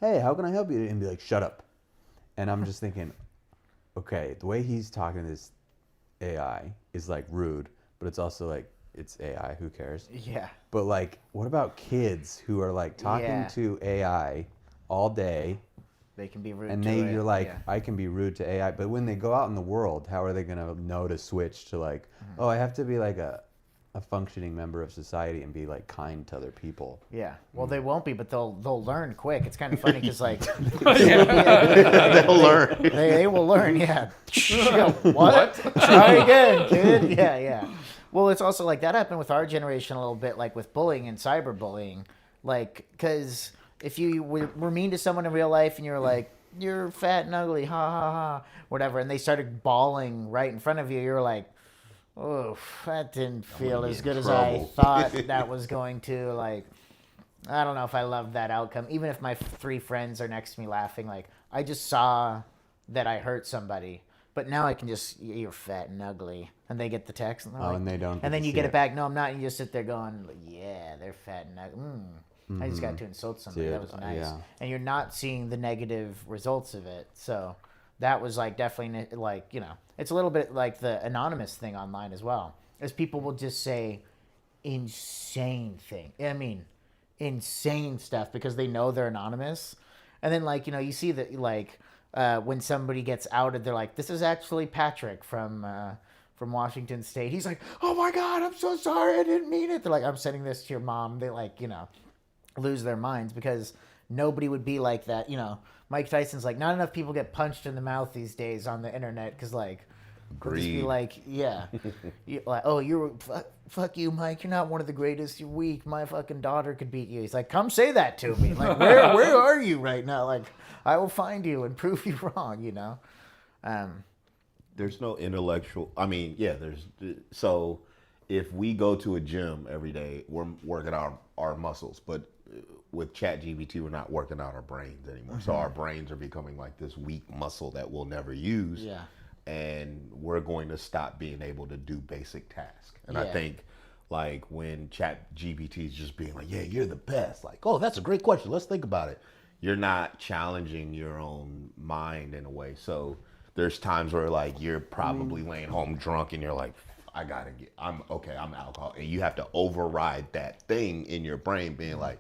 Hey, how can I help you?" And be like, "Shut up." And I'm just thinking, okay, the way he's talking to this AI is like rude, but it's also like it's AI. Who cares? Yeah. But like, what about kids who are like talking Yeah. to AI all day, They can be rude and to it. you're like, yeah. I can be rude to AI, but when they go out in the world, how are they gonna know to switch to like, oh, I have to be like a functioning member of society and be like kind to other people. Yeah. Well, they won't be, but they'll learn quick. It's kind of funny because like They'll learn. they will learn. Yeah. What? Try again, kid. Yeah, yeah. Well, it's also like that happened with our generation a little bit, like with bullying and cyberbullying, like because if you were mean to someone in real life and you're like, you're fat and ugly, ha ha ha, whatever, and they started bawling right in front of you, you're like, oh, that didn't feel as good as I trouble. thought that was going to. Like, I don't know if I love that outcome. Even if my 3 friends are next to me laughing, like, I just saw that I hurt somebody. But now I can just, you're fat and ugly. And they get the text. And, they're like, And they don't. and then you get it back. No, I'm not. And you just sit there going, yeah, they're fat and ugly. I just got to insult somebody. That Dude, was nice. yeah. And you're not seeing the negative results of it. So that was like definitely like, it's a little bit like the anonymous thing online as well. As people will just say insane thing. I mean, insane stuff because they know they're anonymous. And then like, you see that like when somebody gets outed, they're like, this is actually Patrick from Washington State. He's like, oh my God, I'm so sorry. I didn't mean it. They're like, I'm sending this to your mom. They like, lose their minds because nobody would be like that. Mike Tyson's like, not enough people get punched in the mouth these days on the internet because like, they'll just be Greed. like, yeah, like, oh, fuck you, Mike. You're not one of the greatest. You're weak. My fucking daughter could beat you. He's like, come say that to me. Like, where are you right now? Like, I will find you and prove you wrong. There's no intellectual. I mean, yeah. So if we go to a gym every day, we're working our muscles, but with ChatGPT, we're not working out our brains anymore. So our brains are becoming like this weak muscle that we'll never use. Yeah. And we're going to stop being able to do basic tasks. And I Yeah. think like when ChatGPT is just being like, yeah, you're the best. Like, oh, that's a great question. Let's think about it. you're not challenging your own mind in a way. So there's times where like you're probably laying home drunk and you're like, I'm alcohol, and you have to override that thing in your brain being like,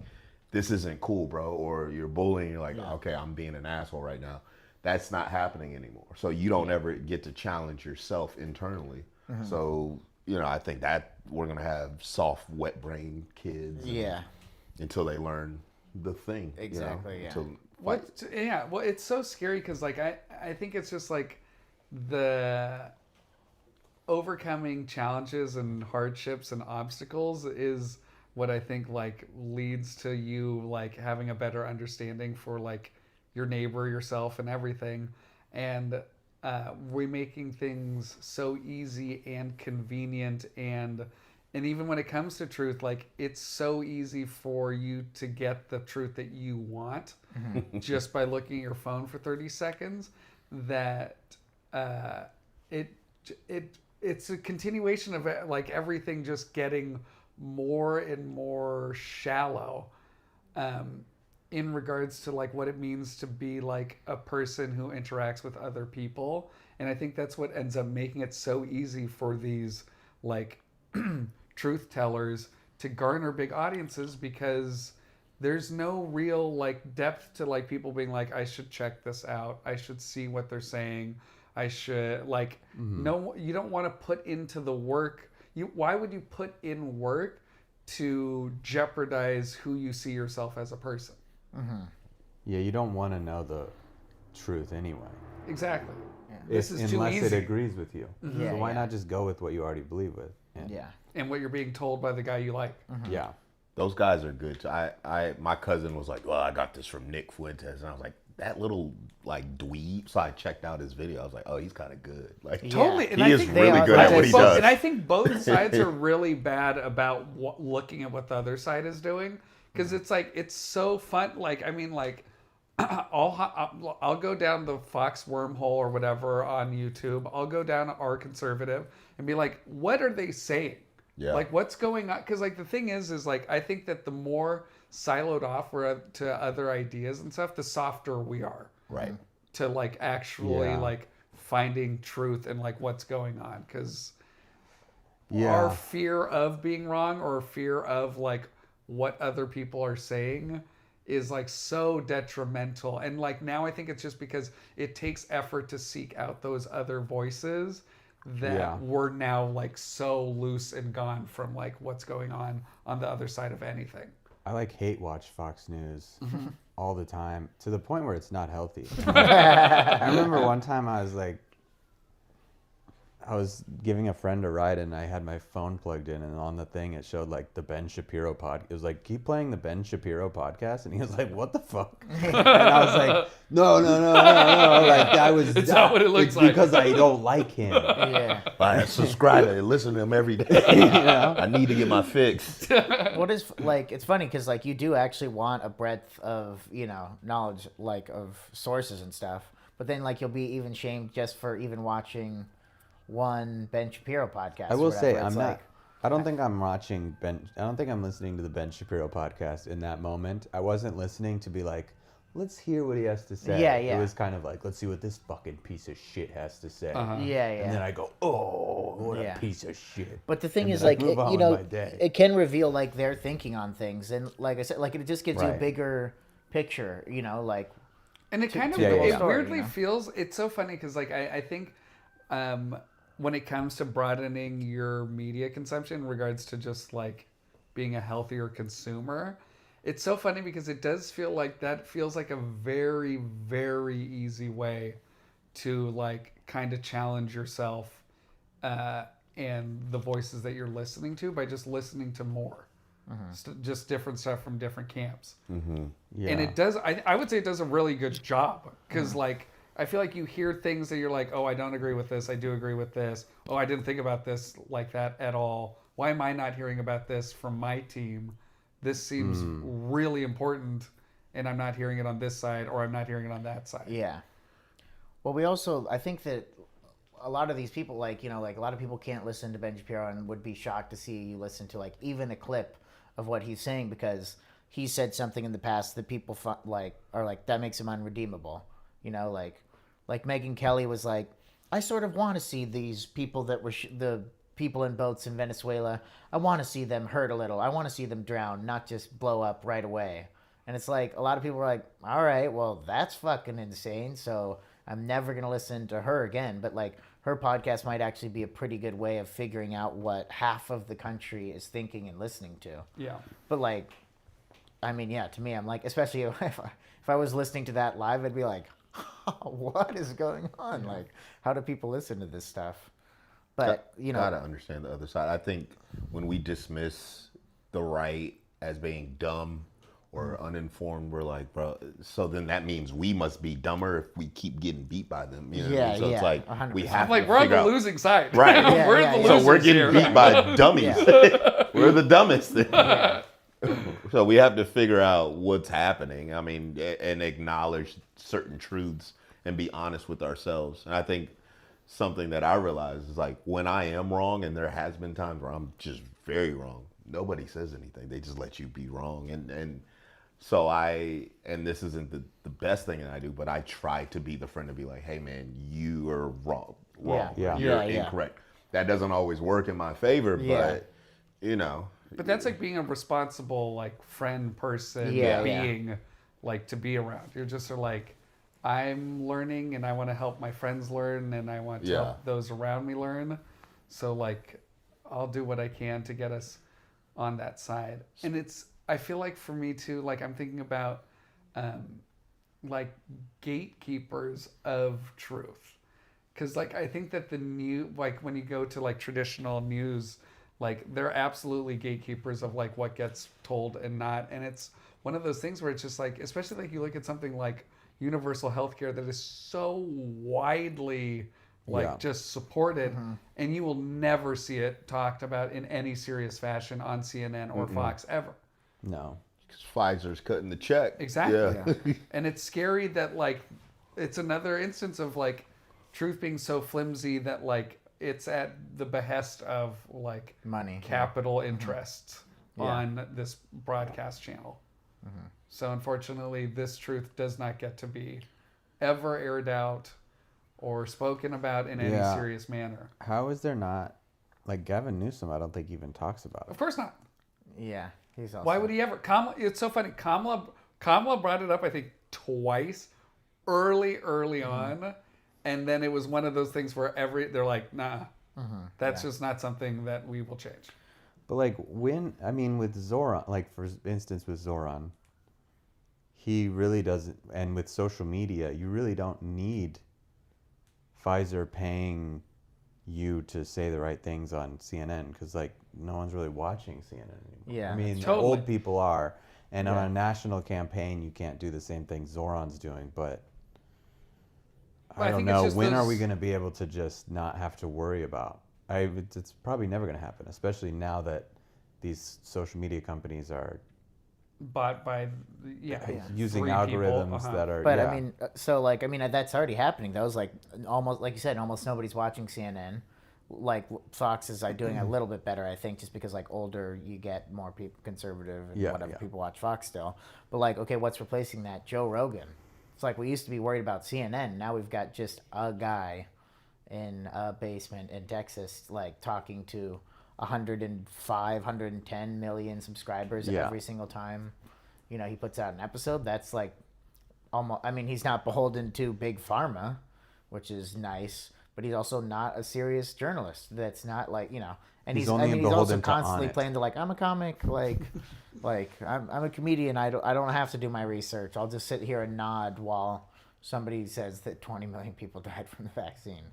this isn't cool, bro, or you're bullying, you're like, okay, I'm being an asshole right now. That's not happening anymore. So you don't ever get to challenge yourself internally. So, I think that we're going to have soft, wet brain kids. Until they learn the thing. Exactly, Well, it's so scary because, like, I think it's just, like, the overcoming challenges and hardships and obstacles is what I think, like, leads to you, like, having a better understanding for, like, your neighbor, yourself, and everything. And we're making things so easy and convenient, and even when it comes to truth, like, it's so easy for you to get the truth that you want just by looking at your phone for 30 seconds that it's a continuation of, like, everything just getting more and more shallow in regards to, like, what it means to be, like, a person who interacts with other people. And I think that's what ends up making it so easy for these, like, truth tellers to garner big audiences, because there's no real, like, depth to, like, people being like, I should check this out, I should see what they're saying, I should, like, no, you don't want to put into the work. Why would you put in work to jeopardize who you see yourself as a person? Yeah, you don't want to know the truth anyway. Exactly. This is too unless easy. it agrees with you. Yeah, So why yeah. not just go with what you already believe with? And what you're being told by the guy you like. Yeah. Those guys are good. My cousin was like, well, I got this from Nick Fuentes. And I was like, that little, like, dweeb. So I checked out his video. I was like, oh, he's kind of good. Like, Totally. And he I is think really are- good I at what think he both, does. and I think both sides are really bad about looking at what the other side is doing, because it's like, it's so fun. Like, I mean, like, I'll go down the Fox wormhole or whatever on YouTube. I'll go down to Our Conservative and be like, what are they saying? Yeah. Like, what's going on? Because, like, the thing is like, I think that the more siloed off we're to other ideas and stuff, the softer we are. Right. To, like, actually, Yeah. like, finding truth and, like, what's going on. Because Yeah. our fear of being wrong or fear of, like, what other people are saying is, like, so detrimental. And, like, now I think it's just because it takes effort to seek out those other voices that we're now, like, so loose and gone from, like, what's going on the other side of anything. I, like, hate watch Fox News all the time, to the point where it's not healthy. I remember one time I was giving a friend a ride, and I had my phone plugged in, and on the thing it showed, like, the Ben Shapiro podcast. It was like, keep playing the Ben Shapiro podcast, and he was like, what the fuck? And I was like, no, like, that was It's not what it looks it's like. because I don't like him. Yeah. I subscribe and listen to him every day. I need to get my fix. What is, like, it's funny because, like, you do actually want a breadth of, knowledge, like, of sources and stuff, but then, like, you'll be even shamed just for even watching one Ben Shapiro podcast. I will or say, whatever. It's I don't think I'm watching I don't think I'm listening to the Ben Shapiro podcast in that moment. I wasn't listening to be like, let's hear what he has to say. Yeah, yeah. It was kind of like, let's see what this fucking piece of shit has to say. Uh-huh. Yeah, And then yeah. I go, oh, what Yeah. a piece of shit. But the thing And is, then I like, move on with my day. it can reveal, like, their thinking on things, and like I said, like, it just gives you a Right. bigger picture, like. And it kind of, the whole it story, weirdly feels, it's so funny because, like, I think when it comes to broadening your media consumption in regards to just, like, being a healthier consumer, it's so funny because it does feel like that feels like a very, very easy way to, like, kind of challenge yourself and the voices that you're listening to by just listening to more. Just different stuff from different camps. Yeah. And it does, I would say it does a really good job because, like, I feel like you hear things that you're like, oh, I don't agree with this. I do agree with this. Oh, I didn't think about this like that at all. Why am I not hearing about this from my team? This seems really important, and I'm not hearing it on this side, or I'm not hearing it on that side. Yeah. Well, we also, I think that a lot of these people, like, like, a lot of people can't listen to Ben Shapiro and would be shocked to see you listen to, like, even a clip of what he's saying, because he said something in the past that people are like that makes him unredeemable. You know, like Megyn Kelly was like, I sort of want to see these people that were the people in boats in Venezuela. I want to see them hurt a little. I want to see them drown, not just blow up right away. And it's like a lot of people were like, all right, well, that's fucking insane. So I'm never going to listen to her again. But like her podcast might actually be a pretty good way of figuring out what half of the country is thinking and listening to. Yeah. But like, I mean, yeah, to me, I'm like, especially if I was listening to that live, I'd be like, what is going on? Like, how do people listen to this stuff? But, you know. Gotta understand the other side. I think when we dismiss the right as being dumb or uninformed, we're like, bro, so then that means we must be dumber if we keep getting beat by them. You know what I mean? So it's like 100%. we have I'm like, to we're on figure the out. losing side. Right. Yeah, we're yeah, the yeah. losers So we're getting here. beat by dummies. We're the dumbest. So we have to figure out what's happening. I mean, and acknowledge certain truths and be honest with ourselves. And I think something that I realize is like when I am wrong, and there has been times where I'm just very wrong, nobody says anything. They just let you be wrong. And so and this isn't the best thing that I do, but I try to be the friend to be like, hey man, you are wrong. Yeah. You're Yeah. incorrect. That doesn't always work in my favor, Yeah. but you know. But that's like being a responsible like friend person, Yeah, being like to be around. You're just sort of like, I'm learning and I want to help my friends learn and I want to Yeah. help those around me learn. So like, I'll do what I can to get us on that side. And I feel like for me too, like I'm thinking about like gatekeepers of truth. Because like I think that like when you go to like traditional news, like they're absolutely gatekeepers of like what gets told and not. And it's one of those things where it's just like, especially like you look at something like universal healthcare that is so widely like just supported, and you will never see it talked about in any serious fashion on CNN or Fox ever. No. Because Pfizer's cutting the check. Exactly. Yeah. And it's scary that like it's another instance of like truth being so flimsy that like it's at the behest of like Money. capital interests on this broadcast channel. So unfortunately, this truth does not get to be ever aired out or spoken about in any Yeah. serious manner. How is there not, like Gavin Newsom, I don't think even talks about it. Of course not. Yeah. He's also. Why would he ever? It's so funny. Kamala brought it up, I think, twice early on. And then it was one of those things where they're like, nah, that's just not something that we will change. But like with Zoran, like for instance with Zoran, he really doesn't, and with social media, you really don't need Pfizer paying you to say the right things on CNN because like no one's really watching CNN anymore. Yeah, I mean, totally. old people are, and on a national campaign, you can't do the same thing Zoran's doing, but. Well, I I don't think it's know. just When are those- we going to be able to just not have to worry about? It's probably never going to happen, especially now that these social media companies are Bought by using 3 people. algorithms that are. But yeah. I mean, so like, I mean, that's already happening. That was like almost, like you said, almost nobody's watching CNN. Like Fox is doing a little bit better, I think, just because like older you get more people conservative and whatever people watch Fox still. But like, okay, what's replacing that? Joe Rogan. It's like we used to be worried about CNN. Now we've got just a guy in a basement in Texas, like talking to 105, 110 million subscribers every single time, you know, he puts out an episode. That's like almost, I mean, he's not beholden to big pharma, which is nice, but he's also not a serious journalist. That's not like, you know, and He's he's only he's also beholden to constantly On It. playing to like, I'm a comic, like, like I'm a comedian. I don't have to do my research. I'll just sit here and nod while somebody says that 20 million people died from the vaccine.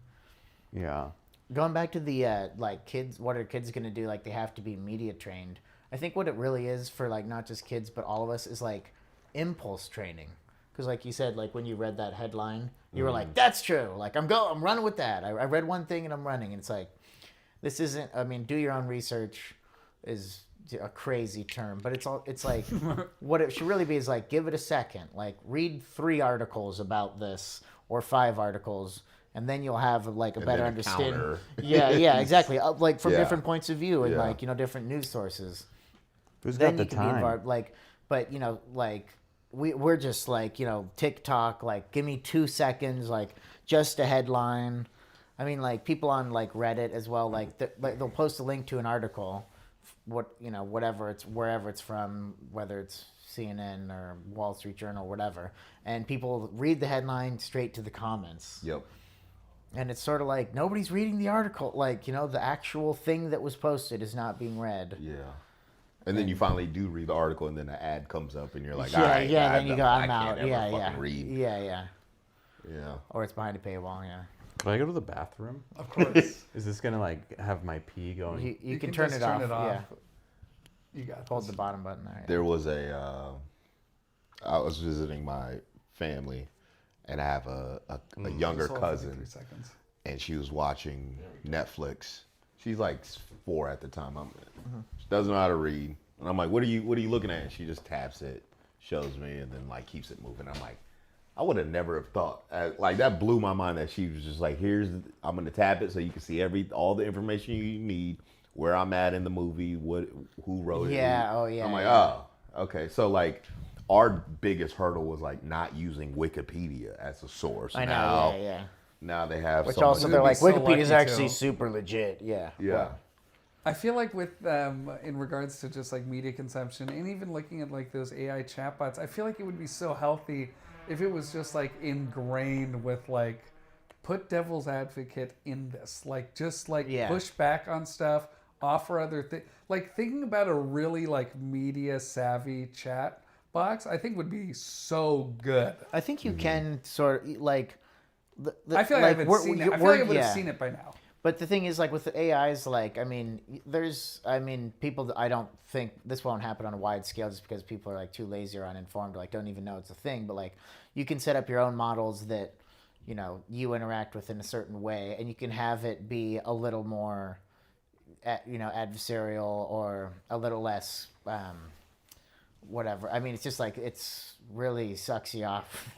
Yeah. Going back to the like kids, what are kids gonna do? Like they have to be media trained. I think what it really is for like not just kids but all of us is like impulse training. Because like you said, like when you read that headline, you were like, "That's true." Like I'm running with that. I read one thing and I'm running. And it's like, this isn't. I mean, do your own research is a crazy term, but it's like what it should really be is like give it a second. Like read 3 articles about this or 5 articles. And then you'll have like a better then a understanding. counter. Yeah, exactly. Like from Yeah. different points of view and Yeah. like, you know, different news sources. Who's Then got the you can be time? involved. Like but like we're just like TikTok, like give me 2 seconds, like just a headline. I mean, like people on like Reddit as well, like they'll post a link to an article, whatever it's wherever it's from, whether it's CNN or Wall Street Journal, whatever, and people read the headline straight to the comments. Yep. And it's sort of like nobody's reading the article, like the actual thing that was posted is not being read. Yeah. And then you finally do read the article, and then the ad comes up, and you're like, Yeah, all right, yeah. Then you go, I'm I out. can't Yeah, ever yeah. fucking read. Yeah. Yeah. Or it's behind a paywall. Yeah. Can I go to the bathroom? Of course. Is this gonna like have my pee going? You can turn just it off. Yeah. You got Hold this. the bottom button there. There was I was visiting my family, and I have a younger Just hold for like cousin, 3 seconds. and she was watching Netflix. She's like 4 at the time. She doesn't know how to read, and I'm like, "What are you looking at?" And she just taps it, shows me, and then like keeps it moving. I'm like, I would have never have thought, like that blew my mind that she was just like, I'm gonna tap it so you can see all the information you need, where I'm at in the movie, who wrote it. Yeah, oh, yeah, I'm like, yeah. oh, okay. So like, our biggest hurdle was like not using Wikipedia as a source. I know. Now, Yeah. Now they have. Which someone- also We'd they're be like so Wikipedia's lucky actually to. super legit. Yeah. Yeah. I feel like with in regards to just like media consumption and even looking at like those AI chatbots, I feel like it would be so healthy if it was just like ingrained with like put devil's advocate in this, like just like Yeah. push back on stuff, offer other things. Like thinking about a really like media savvy chat box, I think would be so good. I think you can sort of like. I feel like I haven't seen it. I feel like I would have seen it by now. But the thing is, like with the AIs, like people that I don't think this won't happen on a wide scale just because people are like too lazy or uninformed, or like don't even know it's a thing. But like you can set up your own models that you interact with in a certain way, and you can have it be a little more, adversarial or a little less, whatever. I mean, it's just like it's really sucks you off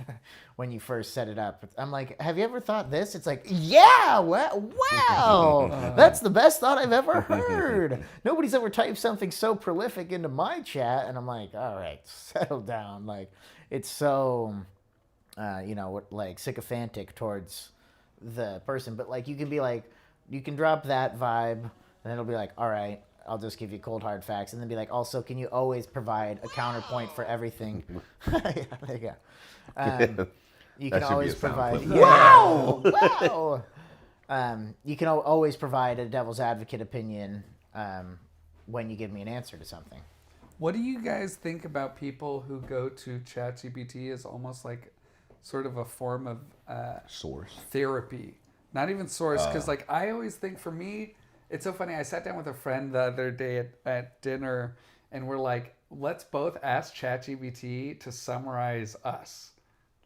when you first set it up. I'm like, have you ever thought this? It's like, yeah, wow, that's the best thought I've ever heard. Nobody's ever typed something so prolific into my chat, and I'm like, all right, settle down. Like, it's so, like sycophantic towards the person. But like, you can be like, you can drop that vibe, and then it'll be like, all right, I'll just give you cold hard facts, and then be like, also, can you always provide a counterpoint for everything? Yeah, there you go. You can That should be always a sound provide. clip. Wow, wow. You can always provide a devil's advocate opinion when you give me an answer to something. What do you guys think about people who go to ChatGPT as almost like sort of a form of Source. therapy? Not even source, because like I always think for me, it's so funny. I sat down with a friend the other day at dinner, and we're like, let's both ask ChatGPT to summarize us.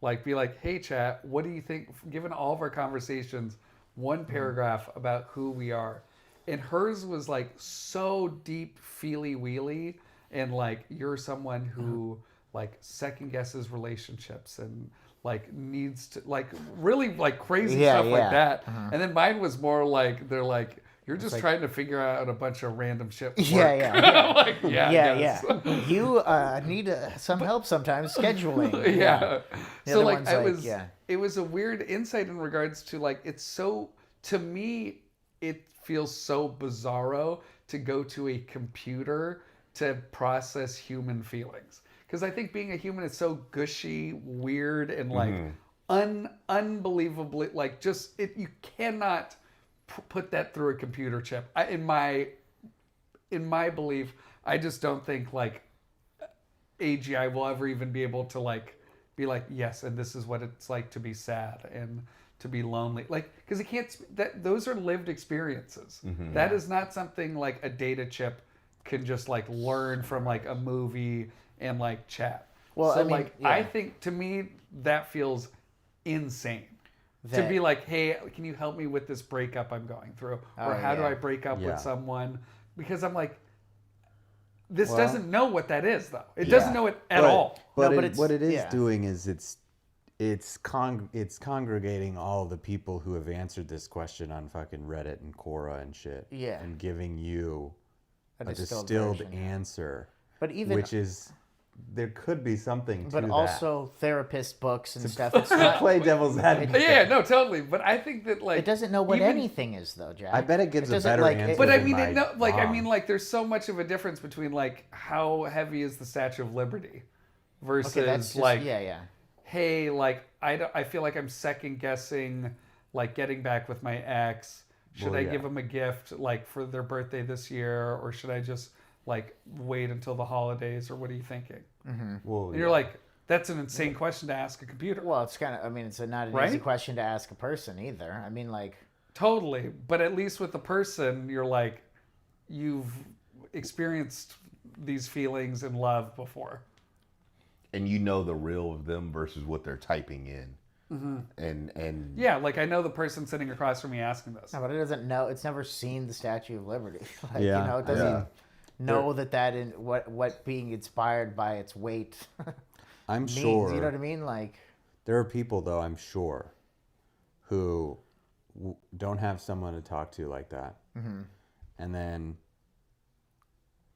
Like, be like, hey, Chat, what do you think, given all of our conversations, one paragraph about who we are? And hers was like so deep, feely-weely, and like, you're someone who like second guesses relationships and like needs to, like really like crazy stuff like that. And then mine was more like, they're like, you're just trying to figure out a bunch of random shit. With work. Yeah. Like, yeah. You need some help sometimes scheduling. Yeah. The So other like one's it was a weird insight in regards to like it's so, to me it feels so bizarro to go to a computer to process human feelings, because I think being a human is so gushy, weird, and like unbelievably like just you cannot put that through a computer chip. In my belief, I just don't think like AGI will ever even be able to like be like, yes, and this is what it's like to be sad and to be lonely, like, because it can't, those are lived experiences. That is not something like a data chip can just like learn from like a movie and like chat. Well, So I mean, like yeah. I think to me that feels insane. To be like, hey, can you help me with this breakup I'm going through? Or how do I break up with someone? Because I'm like, this doesn't know what that is, though. It doesn't know it at all. But, No, but what it is yeah. doing is it's congregating all the people who have answered this question on fucking Reddit and Quora and shit. Yeah. And giving you a distilled distilled version. answer. But even which is there could be something to But that. also therapist books and stuff. It's not. Play devil's advocate. Yeah, no, totally. But I think that like It doesn't know what even- anything is though, Jack. I bet it gives a doesn't, better like, answer. But I than mean, my it, no, like I mom. mean, like there's so much of a difference between like how heavy is the Statue of Liberty versus Okay, that's just, like yeah. hey, like I feel like I'm second guessing like getting back with my ex. Should Well, I yeah. give them a gift like for their birthday this year, or should I just like wait until the holidays, or what are you thinking? Well, And you're like, that's an insane question to ask a computer. Well, it's kind of. I mean, it's not an easy Right? question to ask a person either. I mean, like. Totally, but at least with the person, you're like, you've experienced these feelings and love before. And you know the real of them versus what they're typing in. And Yeah, like I know the person sitting across from me asking this. No, but it doesn't know. It's never seen the Statue of Liberty. Like, Yeah, you know, it doesn't yeah. know that in what being inspired by its weight I'm means. sure You know what I mean? Like, there are people, though, I'm sure, who don't have someone to talk to like that. And then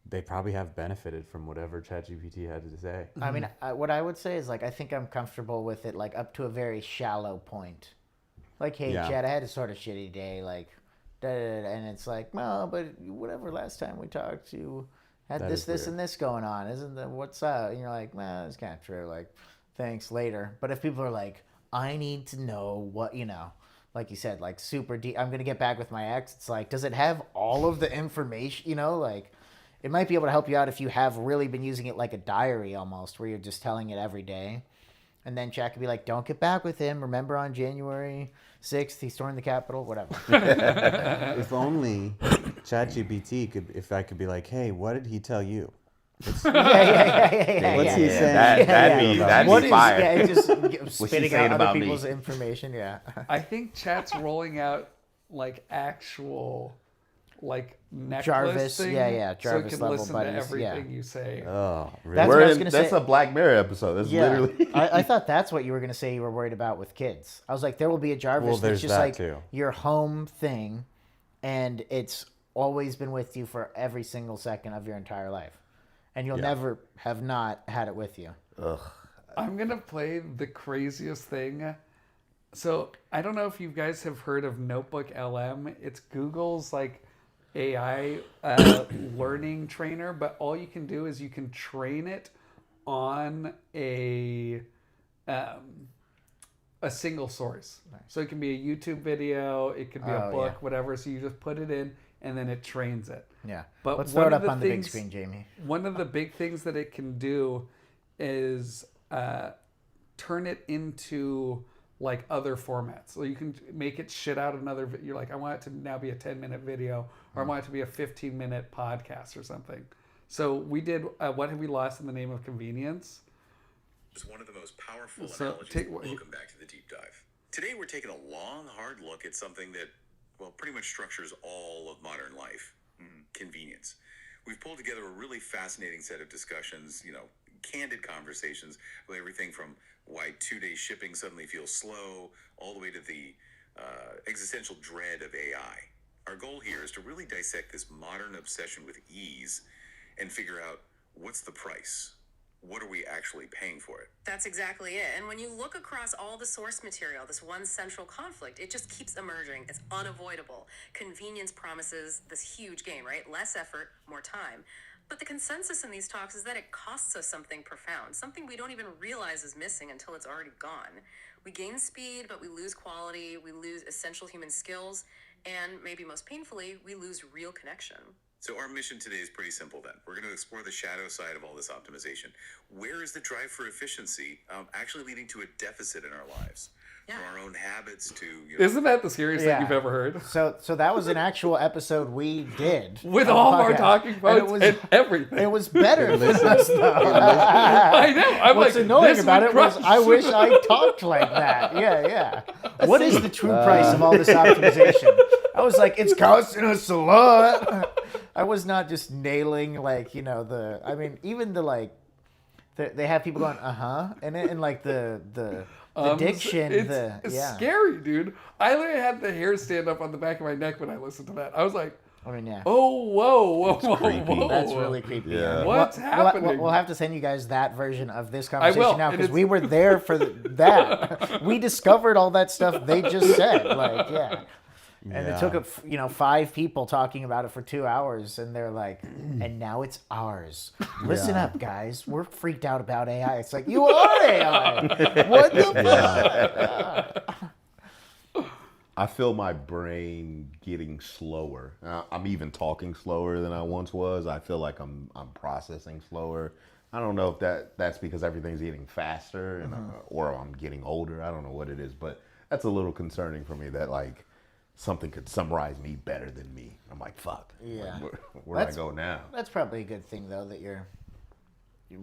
they probably have benefited from whatever ChatGPT had to say. I mean, what I would say is like I think I'm comfortable with it, like up to a very shallow point. Like, hey, Yeah. Chad, I had a sort of shitty day, like, da, da, da, da, and it's like, well, but whatever. Last time we talked, you had That this, is this, weird. and this going on, isn't that what's up? And you're like, nah, that's kind of true. Like, thanks later. But if people are like, I need to know what, you know, like you said, like super deep. I'm gonna get back with my ex. It's like, does it have all of the information? You know, like. It might be able to help you out if you have really been using it like a diary almost, where you're just telling it every day. And then Jack could be like, don't get back with him. Remember on January 6th, he stormed the Capitol, whatever. If only ChatGPT could, if I could be like, hey, what did he tell you? yeah. What's he saying? That'd What be is, fire. yeah, it's just she spitting saying out other about me? people's information, yeah. I think chat's rolling out like actual like necklace Jarvis, thing, yeah, so Jarvis it can level listen buddies, to everything yeah. you say. Oh, really? That's what I was gonna That's say. a Black Mirror episode. That's Yeah, literally. I thought that's what you were going to say you were worried about with kids. I was like, there will be a Jarvis Well, that's there's just that like too. your home thing, and it's always been with you for every single second of your entire life. And you'll never have not had it with you. I'm gonna play the craziest thing. So I don't know if you guys have heard of Notebook LM. It's Google's like AI learning trainer, but all you can do is you can train it on a single source. So it can be a YouTube video, it could be a Oh, book, yeah. whatever. So you just put it in, and then it trains it. Yeah. But let's one throw it of up the on the big things- screen, Jamie. One of the big things that it can do is turn it into like other formats. So you can make it shit out another. You're like, I want it to now be a 10-minute video, or I want it to be a 15-minute podcast or something. So we did. What have we lost in the name of convenience? Is one of the most powerful So, analogies. Welcome back to the deep dive. Today we're taking a long, hard look at something that, well, pretty much structures all of modern life: convenience. We've pulled together a really fascinating set of discussions, you know, candid conversations with everything from why 2-day shipping suddenly feels slow, all the way to the existential dread of AI. Our goal here is to really dissect this modern obsession with ease and figure out what's the price. What are we actually paying for it? That's exactly it. And when you look across all the source material, this one central conflict, it just keeps emerging. It's unavoidable. Convenience promises this huge gain, right? Less effort, more time. But the consensus in these talks is that it costs us something profound, something we don't even realize is missing until it's already gone. We gain speed, but we lose quality, we lose essential human skills, and maybe most painfully, we lose real connection. So our mission today is pretty simple then. We're going to explore the shadow side of all this optimization. Where is the drive for efficiency actually leading to a deficit in our lives? From our own habits to... You know, Isn't that the scariest thing Yeah. you've ever heard? So that was an actual episode we did. With on the all our podcast. talking And points and everything. It was better than us, though. I know. I'm What's like, annoying this about would it was crush. I wish I talked like that. Yeah. What is the true price of all this optimization? I was like, it's costing us a lot. I was not just nailing like, you know, even the like, they have people going, and like the diction, It's scary, dude. I literally had the hair stand up on the back of my neck when I listened to that. I was like, I mean, yeah. Oh, whoa. creepy. That's really creepy. Yeah. What's happening? We'll have to send you guys that version of this conversation will, now and because it's- we were there for that. We discovered all that stuff they just said. Like, yeah. And it took 5 people talking about it for 2 hours, and they're like, and now it's ours. Listen up, guys. We're freaked out about AI. It's like, you are AI. What the fuck? I feel my brain getting slower. I'm even talking slower than I once was. I feel like I'm processing slower. I don't know if that's because everything's getting faster and or I'm getting older. I don't know what it is, but that's a little concerning for me that like something could summarize me better than me. I'm like, fuck. Yeah. Like, where do I go now? That's probably a good thing, though, that you're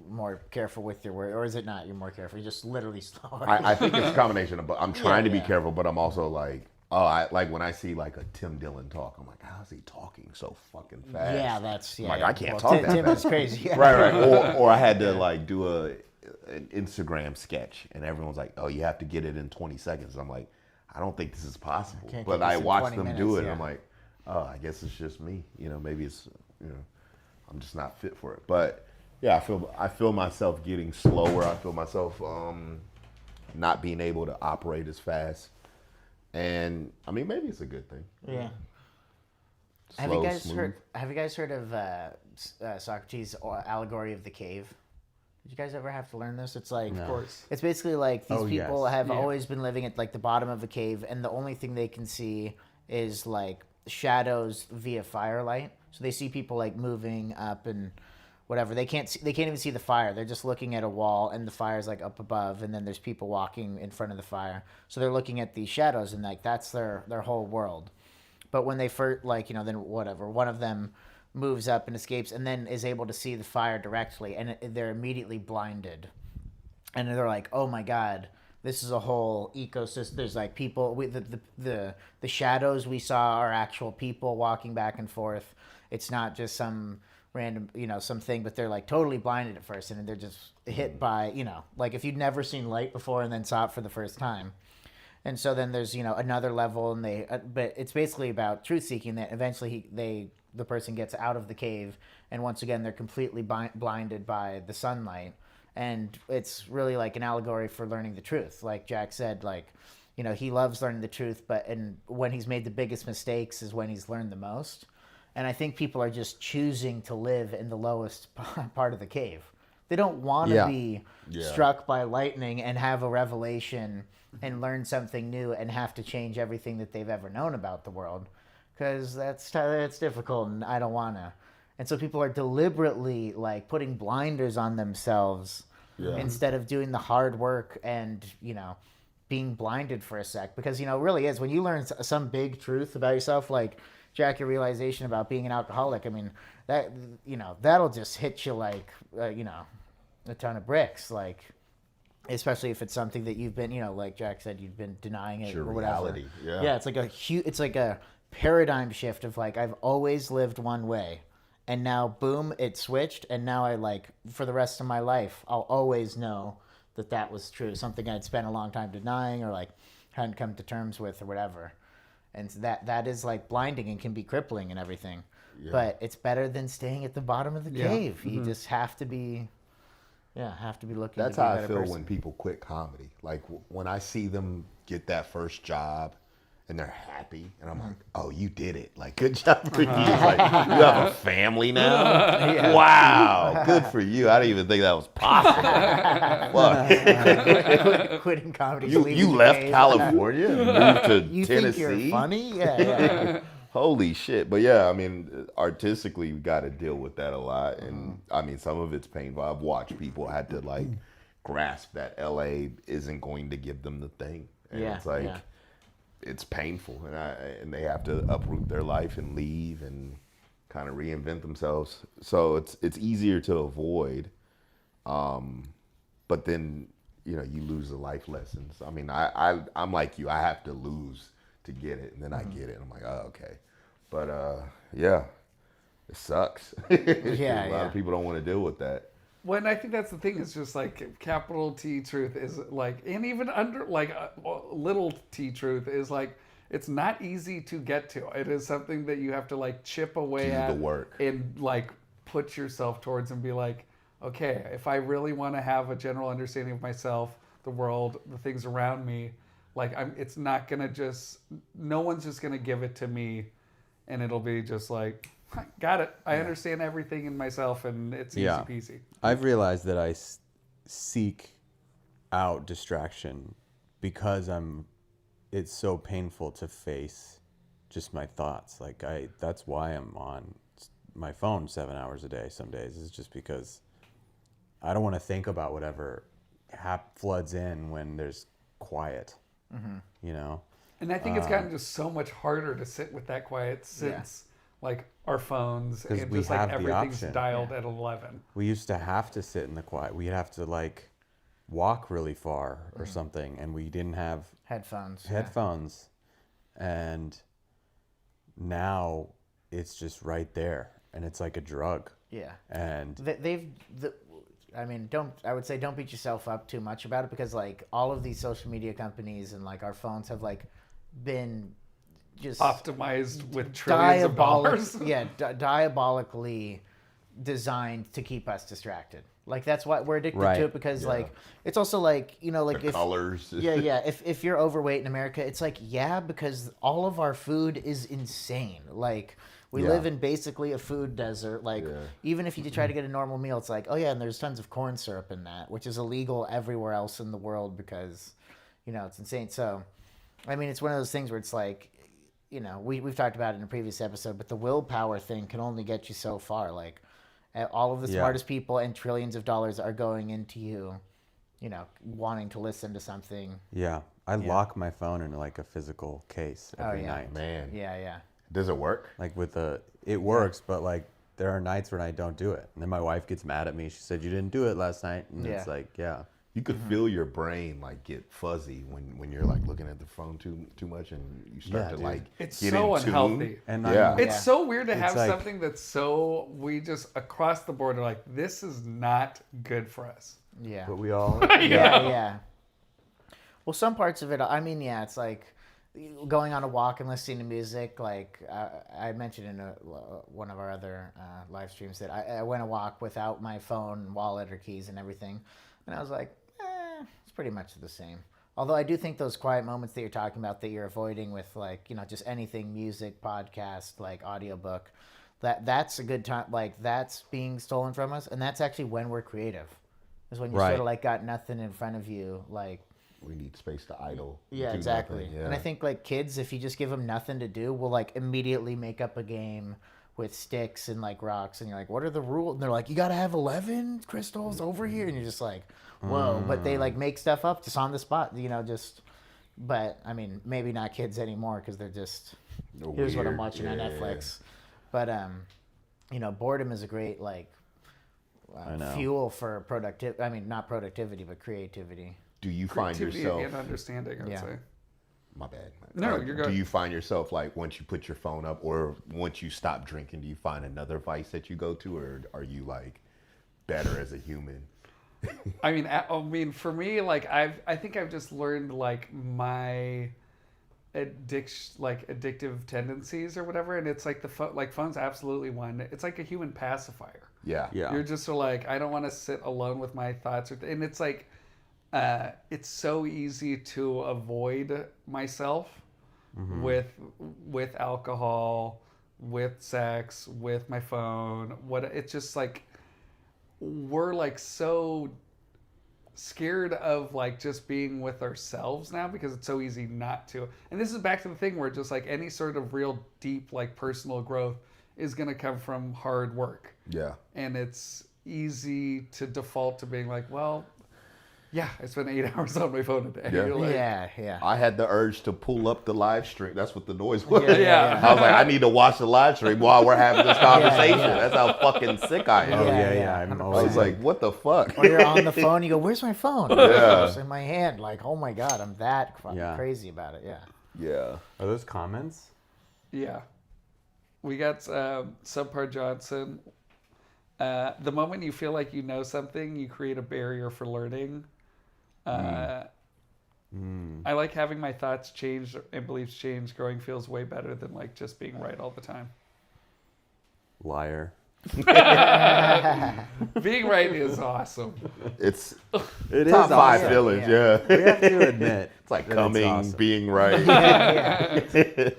more careful with your word. Or is it not? You're more careful. You're just literally slower. I think it's a combination of. I'm trying to be yeah. careful, but I'm also like, I like when I see like a Tim Dillon talk. I'm like, how is he talking so fucking fast? Yeah, that's I'm like, yeah. I can't Well, talk that Tim fast. is crazy. Yeah. Right. Or I had to like do an Instagram sketch, and everyone's like, oh, you have to get it in 20 seconds. I'm like, I don't think this is possible. Can't But get this I in watched 20 them do minutes, it, and yeah. I'm like, oh, I guess it's just me. Maybe it's I'm just not fit for it. But yeah, I feel myself getting slower. I feel myself not being able to operate as fast. And I mean, maybe it's a good thing. Yeah. Slow, smooth. Have you guys heard of Socrates' allegory of the cave? Did you guys ever have to learn this? It's like, Of course. it's basically like these Oh, people yes. have Yeah. always been living at like the bottom of a cave, and the only thing they can see is like shadows via firelight. So they see people like moving up and whatever. They can't even see the fire. They're just looking at a wall, and the fire's like up above, and then there's people walking in front of the fire. So they're looking at these shadows, and like that's their whole world. But when they first, like, then whatever, one of them moves up and escapes and then is able to see the fire directly, and they're immediately blinded. And they're like, oh my God, this is a whole ecosystem. There's like people, the shadows we saw are actual people walking back and forth. It's not just some random, something, but they're like totally blinded at first, and they're just hit by, like if you'd never seen light before and then saw it for the first time. And so then there's, another level, and but it's basically about truth seeking, that eventually the person gets out of the cave, and once again, they're completely blinded by the sunlight. And it's really like an allegory for learning the truth. Like Jack said, like, he loves learning the truth, and when he's made the biggest mistakes is when he's learned the most. And I think people are just choosing to live in the lowest part of the cave. They don't want to be struck by lightning and have a revelation and learn something new and have to change everything that they've ever known about the world, because that's difficult, and I don't want to. And so people are deliberately like putting blinders on themselves instead of doing the hard work and being blinded for a sec, because it really is when you learn some big truth about yourself, like Jack, your realization about being an alcoholic. I mean, that that'll just hit you like a ton of bricks, like. Especially if it's something that you've been, like Jack said, you've been denying it Your or whatever. reality, yeah. Yeah, it's like a paradigm shift of like, I've always lived one way, and now boom, it switched, and now I like for the rest of my life, I'll always know that was true. Something I'd spent a long time denying or like hadn't come to terms with or whatever. And that is like blinding and can be crippling and everything. Yeah. But it's better than staying at the bottom of the cave. You just have to be. Yeah, have to be looking. That's to be how a I better feel person. when people quit comedy. Like when I see them get that first job and they're happy, and I'm like, "Oh, you did it! Like, good job for you! Like, you have a family now. Wow, good for you! I didn't even think that was possible. What? Quitting comedy. You leaving the left cave. California and moved to You Tennessee? think you're funny? Yeah. Holy shit. But yeah, I mean, artistically, we got to deal with that a lot. And I mean, some of it's painful. I've watched people had to like grasp that LA isn't going to give them the thing. And it's like, it's painful. And they have to uproot their life and leave and kind of reinvent themselves. So it's easier to avoid. But then, you lose the life lessons. I mean, I'm like you. I have to lose to get it, and then I get it. I'm like, oh, okay. But yeah, it sucks. A lot of people don't want to deal with that. When I think that's the thing, is just like capital T truth is like, and even under like little T truth is like, it's not easy to get to. It is something that you have to like chip away Do the at work. and like put yourself towards and be like, okay, if I really want to have a general understanding of myself, the world, the things around me, like it's not gonna just, no one's just gonna give it to me, and it'll be just like, got it. I understand everything in myself, and it's easy peasy. I've realized that I seek out distraction because it's so painful to face just my thoughts. Like that's why I'm on my phone 7 hours a day some days, is just because I don't want to think about whatever floods in when there's quiet, you know? And I think it's gotten just so much harder to sit with that quiet since like our phones and we just like have the everything's option. dialed at 11. We used to have to sit in the quiet. We'd have to like walk really far or something, and we didn't have Headphones. And now it's just right there, and it's like a drug. Yeah. And I would say don't beat yourself up too much about it, because like all of these social media companies and like our phones have like been just Optimized with trillions of dollars. diabolically designed to keep us distracted. Like that's why we're addicted Right. to it, because like it's also like, you know, like The colors. if you're overweight in America, it's like because all of our food is insane. Like we live in basically a food desert. Like even if you try to get a normal meal, it's like, oh yeah, and there's tons of corn syrup in that, which is illegal everywhere else in the world because, you know, it's insane. So, I mean, it's one of those things where it's like, you know, we've talked about it in a previous episode, but the willpower thing can only get you so far. Like all of the smartest people and trillions of dollars are going into you know, wanting to listen to something. yeah, I lock my phone in like a physical case every yeah. night. Man. Yeah. Does it work? Like it works, but like there are nights when I don't do it, and then my wife gets mad at me. She said, "You didn't do it last night," and it's like, You could feel your brain like get fuzzy when you're like looking at the phone too much, and you start to dude. like It's get so in tune. unhealthy. And It's so weird to have like- something that's so, we just across the board are like, this is not good for us. Yeah. but we all Yeah. Well, some parts of it, I mean, yeah, it's like going on a walk and listening to music. Like I mentioned in one of our other live streams that I went a walk without my phone, wallet, or keys and everything. And I was like, it's pretty much the same. Although I do think those quiet moments that you're talking about that you're avoiding with, like, you know, just anything, music, podcast, like audiobook, that's a good time. Like that's being stolen from us. And that's actually when we're creative. Is when you sort Right. of like got nothing in front of you, like. We need space to idle. Yeah, do exactly. nothing. Yeah. And I think like kids, if you just give them nothing to do, will like immediately make up a game with sticks and like rocks, and you're like, what are the rules? And they're like, you got to have 11 crystals over here, and you're just like, whoa. But they like make stuff up just on the spot, you know, just. But I mean, maybe not kids anymore because they're just. Here's what I'm Weird. watching on Yeah. Netflix. But you know, boredom is a great like I know. fuel for productivity. I mean, not productivity, but creativity. Do you find Creativity yourself? and understanding, I would Yeah. say. My bad. No, you're good. Do you find yourself like once you put your phone up, or once you stop drinking, do you find another vice that you go to, or are you like better as a human? I mean, for me, like I think I've just learned like my addictive tendencies or whatever, and it's like phone's absolutely one. It's like a human pacifier. Yeah. Yeah. You're just so like, I don't want to sit alone with my thoughts, and it's like, it's so easy to avoid myself with alcohol, with sex, with my phone. It's just like we're like so scared of like just being with ourselves now because it's so easy not to. And this is back to the thing where just like any sort of real deep like personal growth is going to come from hard work. Yeah. And it's easy to default to being like, well, yeah, I spend 8 hours on my phone a day. Yeah. You're like, Yeah. I had the urge to pull up the live stream. That's what the noise was. Yeah. I was like, I need to watch the live stream while we're having this conversation. That's how fucking sick I am. Oh Yeah, yeah, yeah, I'm 100%. I always was like, what the fuck? Or you're on the phone, you go, "Where's my phone?" Yeah. It's in my hand. Like, oh my god, I'm that Yeah. crazy about it. Yeah. Yeah. Are those comments? Yeah. We got Subpar Johnson. The moment you feel like you know something, you create a barrier for learning. I like having my thoughts change and beliefs change. Growing feels way better than like just being right all the time. Liar. Being right is awesome. It's It is top five awesome. feelings. yeah. Yeah. We have to admit. It's like that coming, awesome. being right. Yeah.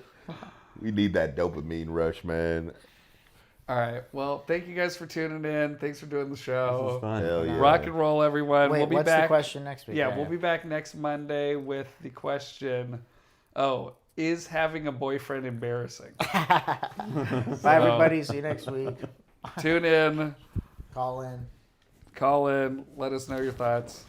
We need that dopamine rush, man. All right. Well, thank you guys for tuning in. Thanks for doing the This show. was fun. Hell yeah. Rock and roll, everyone. Wait, we'll be what's back. the question next week? Yeah, we'll be back next Monday with the question. Oh, is having a boyfriend embarrassing? Bye, everybody. See you next week. Tune in, Call in. call in, let us know your thoughts.